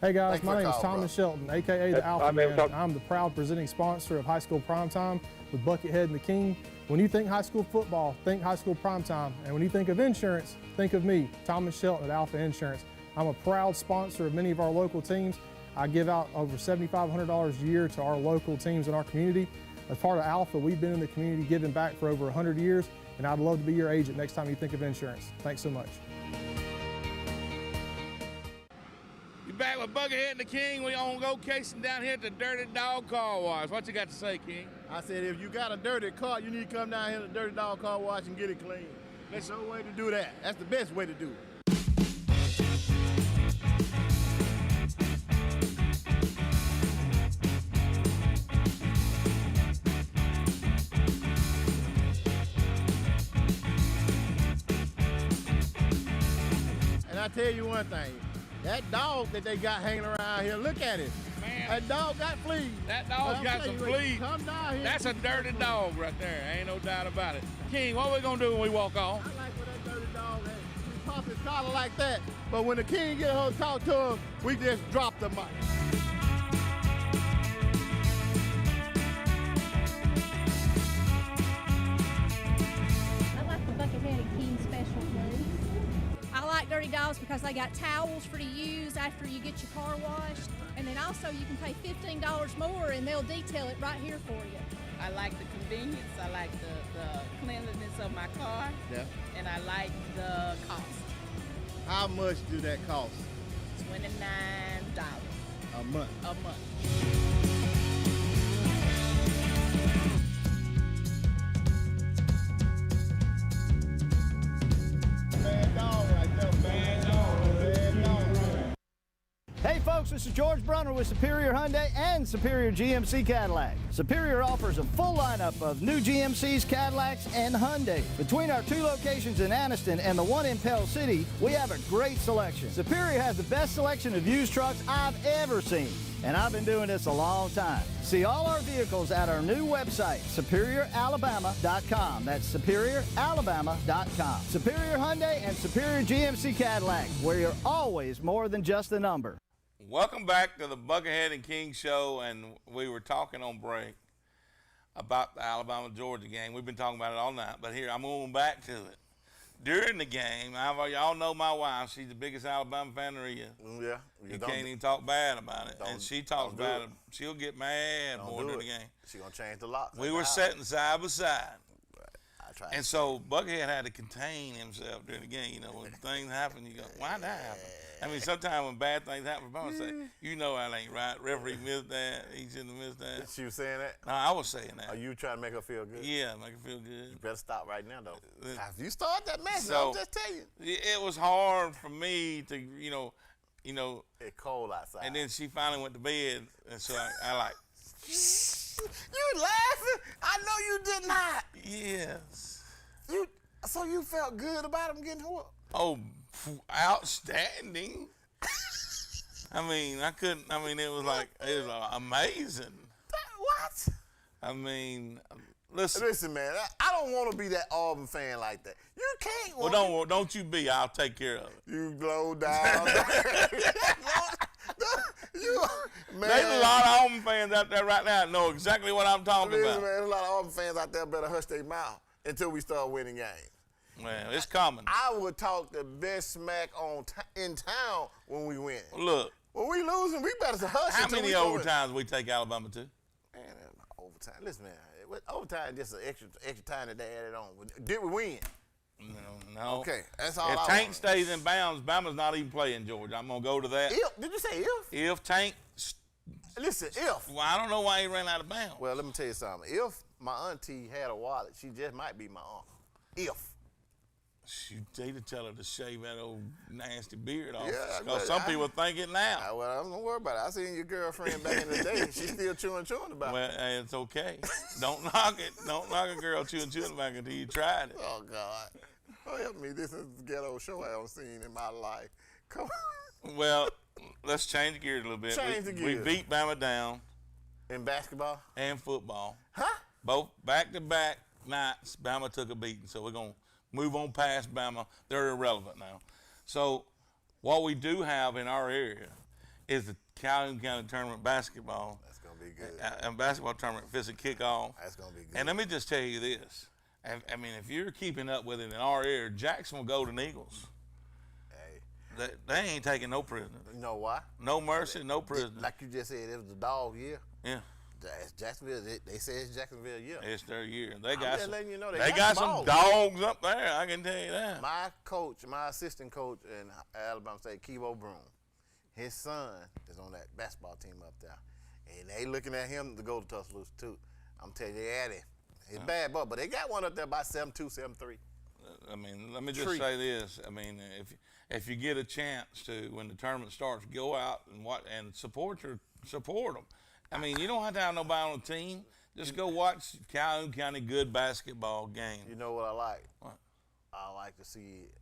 Hey guys, my name is Thomas Shelton, aka the Alpha Man. I'm the proud presenting sponsor of High School Primetime with Buckethead and the King. When you think high school football, think High School Primetime. And when you think of insurance, think of me, Thomas Shelton at Alpha Insurance. I'm a proud sponsor of many of our local teams. I give out over $7,500 a year to our local teams in our community. As part of Alpha, we've been in the community giving back for over 100 years, and I'd love to be your agent next time you think of insurance. Thanks so much. You back with Buckethead and the King. We on location down here at the Dirty Dog Car Wash. What you got to say, King? I said if you got a dirty car, you need to come down here to the Dirty Dog Car Wash and get it clean. That's the way to do that. That's the best way to do it. I tell you one thing, that dog that they got hanging around here, look at it. Man, that dog got fleas. That dog's got some fleas. Come down here. That's a dirty dog right there. Ain't no doubt about it. King, what we gonna do when we walk on? I like when that dirty dog is. We pop his collar like that, but when the King get home to talk to him, we just drop the mic. I like the Buckethead and King special, please. I like dirty $30 because they got towels for to use after you get your car washed. And then also you can pay $15 more and they'll detail it right here for you. I like the convenience, I like the cleanliness of my car, and I like the cost. How much do that cost? $29 a month. A month. Bad dog right there, bad dog, bad dog. Hey folks, this is George Brunner with Superior Hyundai and Superior GMC Cadillac. Superior offers a full lineup of new GMCs, Cadillacs, and Hyundai. Between our 2 locations in Anniston and the one in Pell City, we have a great selection. Superior has the best selection of used trucks I've ever seen, and I've been doing this a long time. See all our vehicles at our new website, superioralabama.com. That's superioralabama.com. Superior Hyundai and Superior GMC Cadillac, where you're always more than just a number. Welcome back to the Buckethead and King Show, and we were talking on break about the Alabama-Georgia game. We've been talking about it all night, but here, I'm going back to it. During the game, y'all know my wife. She's the biggest Alabama fan there is. Yeah. You can't even talk bad about it. And she talks bad. She'll get mad more during the game. She's going to change the locks. We were sitting side by side. I tried. And so Buckethead had to contain himself during the game. You know, when things happen, you go, why that happen? I mean, sometimes when bad things happen, I'm say, you know that ain't right. Referee missed that. He shouldn't have missed that. She was saying that? No, I was saying that. Are you trying to make her feel good? Yeah, make her feel good. You better stop right now, though. If you start that mess, I'll just tell you. It was hard for me to, you know. It's cold outside. And then she finally went to bed, and so I like. You laughing? I know you did not. Yes. So you felt good about him getting whooped? Oh, outstanding. I mean, it was amazing. What? I mean, listen. Listen, man, I don't want to be that Auburn fan like that. You can't. Well, don't you be. I'll take care of it. You blow down. Man. There's a lot of Auburn fans out there right now that know exactly what I'm talking about. Man, there's a lot of Auburn fans out there better hush their mouth until we start winning games. Well, it's coming. I would talk the best smack in town when we win. Look. When we losing, we better hush. How many overtimes we take Alabama to? Man, overtime. Listen, man, overtime just an extra time that they added on. Did we win? No. Okay, that's all. If Tank stays in bounds, Bama's not even playing Georgia. I'm gonna go to that. Did you say if? If Tank. Listen, if. Well, I don't know why he ran out of bounds. Well, let me tell you something. If my auntie had a wallet, she just might be my uncle. If. You need to tell her to shave that old nasty beard off. Yeah, because some people think it now. Well, don't worry about it. I seen your girlfriend back in the day. She's still chewing about it. Well, it's okay. Don't knock it. Don't knock a girl chewing back until you tried it. Oh, God. Oh, help me. This is the ghetto show I haven't seen in my life. Come on. Well, let's change gears a little bit. Change the gears. We beat Bama down. In basketball? And football. Huh? Both back-to-back nights, Bama took a beating. So we're going to move on past Bama. They're irrelevant now. So what we do have in our area is the Calhoun County Tournament basketball. That's going to be good. And basketball tournament fits a kickoff. That's going to be good. And let me just tell you this. I mean, if you're keeping up with it in our area, Jacksonville Golden Eagles, hey, they ain't taking no prisoners. You know why? No mercy, no prisoners. Like you just said, it was the dog year. Yeah. Jacksonville, they say it's Jacksonville year. It's their year. I'm just letting you know they got some dogs up there, I can tell you that. My assistant coach in Alabama State, Kevo Broom, his son is on that basketball team up there. And they looking at him to go to Tuscaloosa too. I'm telling you, they at it. It's bad, but they got one up there by 7'2", 7'3". I mean, let me just say this. I mean, if you get a chance to, when the tournament starts, go out and support them. I mean, you don't have to have nobody on the team. Just go watch Calhoun County good basketball games. You know what I like? What? I like to see it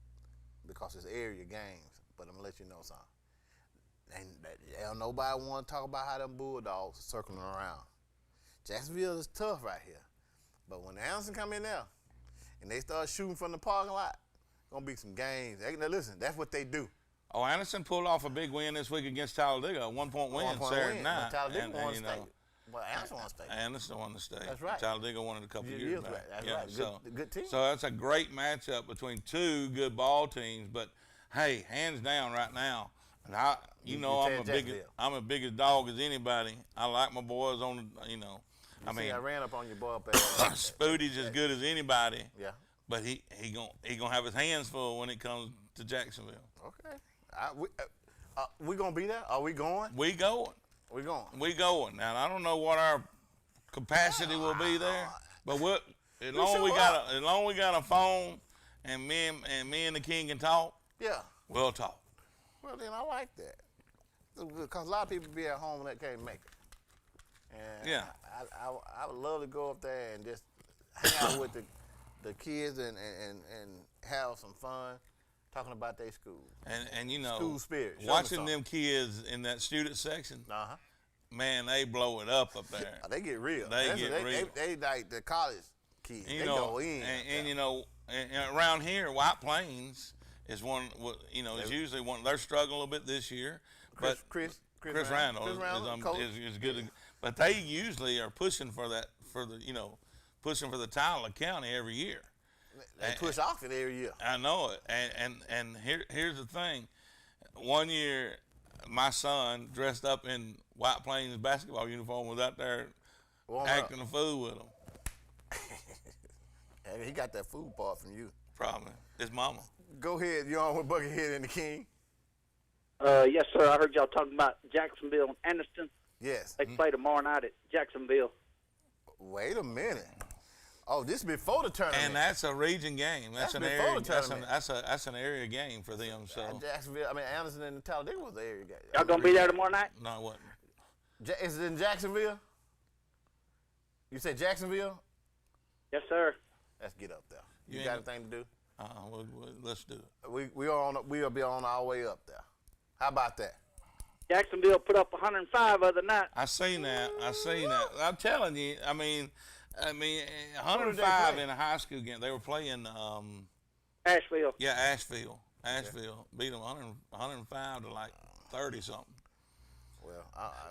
because it's area games. But I'm gonna let you know something. And nobody want to talk about how them Bulldogs are circling around. Jacksonville is tough right here. But when Anderson come in there and they start shooting from the parking lot, gonna be some games. Now listen, that's what they do. Oh, Anderson pulled off a big win this week against Talladega, a 1-point win Saturday night. Talladega won the state. Well, Anderson won the state. Anderson won the state. That's right. Talladega won it a couple years back. That's right. Good team. So that's a great matchup between two good ball teams. But Hey, hands down right now. And I'm as big a dog as anybody. I like my boys on the, I ran up on your boy up at Spoody's as good as anybody. Yeah. But he gonna have his hands full when it comes to Jacksonville. Okay. We gonna be there? Are we going? We going. We going. We going. Now I don't know what our capacity will be there, but as long as we got a phone and me and the King can talk. Yeah. We'll talk. Well, then I like that. Because a lot of people be at home that can't make it. And yeah. I would love to go up there and just hang out with the kids and have some fun talking about their school. And school spirit. Watching them kids in that student section, man, they blow it up there. They get real. They get real. They like the college kids. They go in. And around here, White Plains is one. Is usually one. They're struggling a little bit this year, but Chris Randall is good. But they usually are pushing for the pushing for the title of county every year. They push off it every year. I know it. And here's the thing. One year, my son dressed up in White Plains basketball uniform was out there acting a fool with them. And he got that food part from you. Probably. His mama. Go ahead. You're on with Buckethead and the King. Yes, sir. I heard y'all talking about Jacksonville and Anderson. Yes. They play tomorrow night at Jacksonville. Wait a minute. Oh, this is before the tournament. And that's a region game. That's an before area. the tournament. That's an area game for them. So Jacksonville. Anderson and Talladega was the area game. Y'all gonna be there tomorrow night? No, it wasn't. Is it in Jacksonville? You said Jacksonville? Yes, sir. Let's get up there. You got anything to do? Let's do it. We'll be on our way up there. How about that? Jacksonville put up 105 other night. I seen that. I'm telling you. I mean, 105 in a high school game. They were playing Asheville. Yeah, Asheville. Beat them 105 to like 30 something. Well,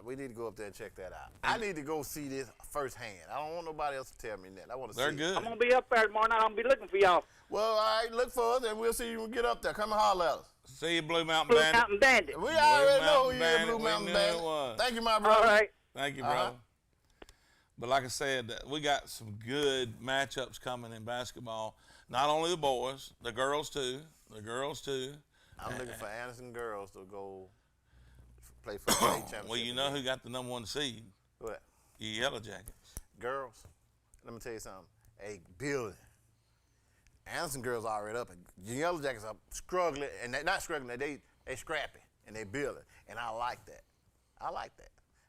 we need to go up there and check that out. I need to go see this firsthand. I don't want nobody else to tell me that. I want to see. They're good. I'm gonna be up there tomorrow night. I'm gonna be looking for y'all. Well, all right, look for us, and we'll see you when we get up there. Come and holler at us. See you, Blue Mountain Bandit. Blue Mountain Bandit. We already know you're Blue Mountain Bandit. Thank you, my brother. All right. Thank you, brother. But like I said, we got some good matchups coming in basketball. Not only the boys, the girls too. I'm looking for Anderson girls to go play for the state championship. Well, you know who got the #1 seed? What? Your Yellow Jackets. Girls. Let me tell you something. A building. Anderson girls already up, and the Yellow Jackets are struggling, and they're not struggling. They scrappy, and they building, and I like that.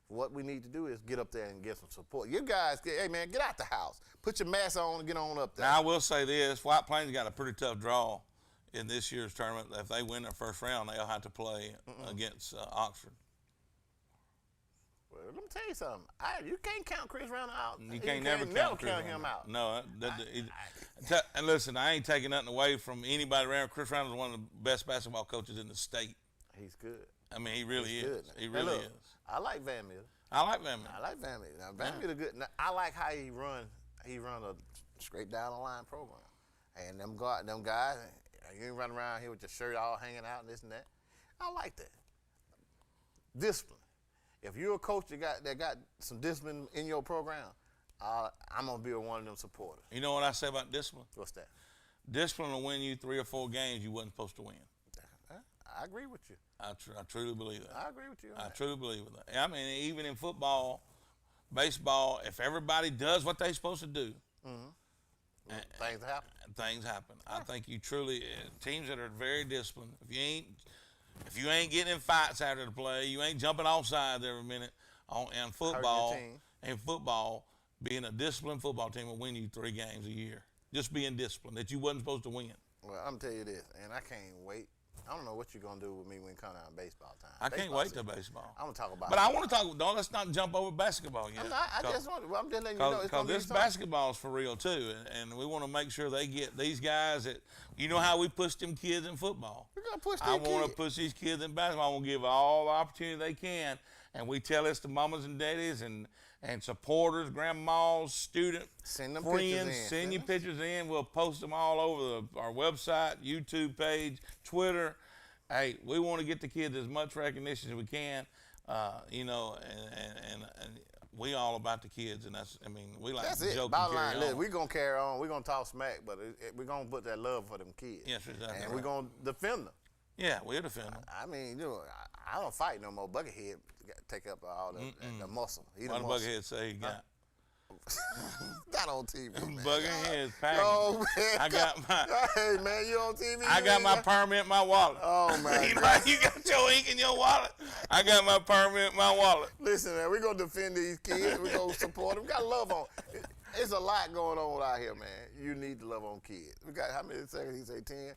What we need to do is get up there and get some support. You guys, hey man, get out the house. Put your mask on and get on up there. Now I will say this: White Plains got a pretty tough draw in this year's tournament. If they win their first round, they'll have to play against Oxford. Well, let me tell you something. You can't count Chris Randall out. You can't never count him out. No, and listen, I ain't taking nothing away from anybody around. Chris Randall's one of the best basketball coaches in the state. He's good. I mean, he really is. Good. He really is. I like Van Miller. I like Van Miller. Now, Van Miller good. Now, I like how he run a straight down the line program. And them guys, you ain't running around here with your shirt all hanging out and this and that. I like that. Discipline. If you're a coach that got some discipline in your program, I'm gonna be one of them supporters. You know what I say about discipline? What's that? Discipline will win you 3 or 4 games you wasn't supposed to win. I agree with you. I truly believe that. I agree with you. I truly believe that. I mean, even in football, baseball, if everybody does what they're supposed to do, things happen. I think you truly teams that are very disciplined. If you ain't getting in fights after the play, you ain't jumping off sides every minute. In football, being a disciplined football team will win you 3 games a year. Just being disciplined that you wasn't supposed to win. Well, I'm gonna tell you this, and I can't wait. I don't know what you're gonna do with me when it comes down to baseball time. I can't wait till baseball. I'm gonna talk about. But I want to talk. Let's not jump over basketball yet. I'm just letting you know. Because this basketball is for real too, and we want to make sure they get these guys that. You know how we push them kids in football. We're gonna push. I want to push these kids in basketball. I want to give all the opportunity they can, and we tell this to mamas and daddies and supporters, grandmas, students, friends. Send your pictures in. We'll post them all over our website, YouTube page, Twitter. hey, we want to get the kids as much recognition as we can, you know, and we all about the kids, and that's, I mean, we like that's to it. joke Bottom and line, carry on. we're going to carry on. We're going to talk smack, but we're going to put that love for them kids. Yes, exactly. And we're going to defend them. Yeah, we'll defend them. I mean, you know, I don't fight no more. Buckethead take up all the muscle. What did Buckethead say he got? Not on TV, man. Buckethead's packing. Oh, man. I got my. Hey, man, you on TV? I got my permit in my wallet. Oh, man. You know how you got your ink in your wallet? I got my permit in my wallet. Listen, man, we're going to defend these kids. We're going to support them. We got to love on. There's a lot going on out here, man. You need to love on kids. We got, how many seconds? He say 10?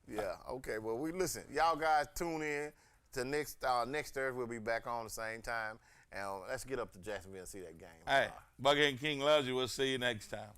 Yeah, okay. Well, listen, y'all guys tune in to next Thursday. We'll be back on the same time. And let's get up to Jacksonville and see that game. Hey, Buckethead King loves you. We'll see you next time.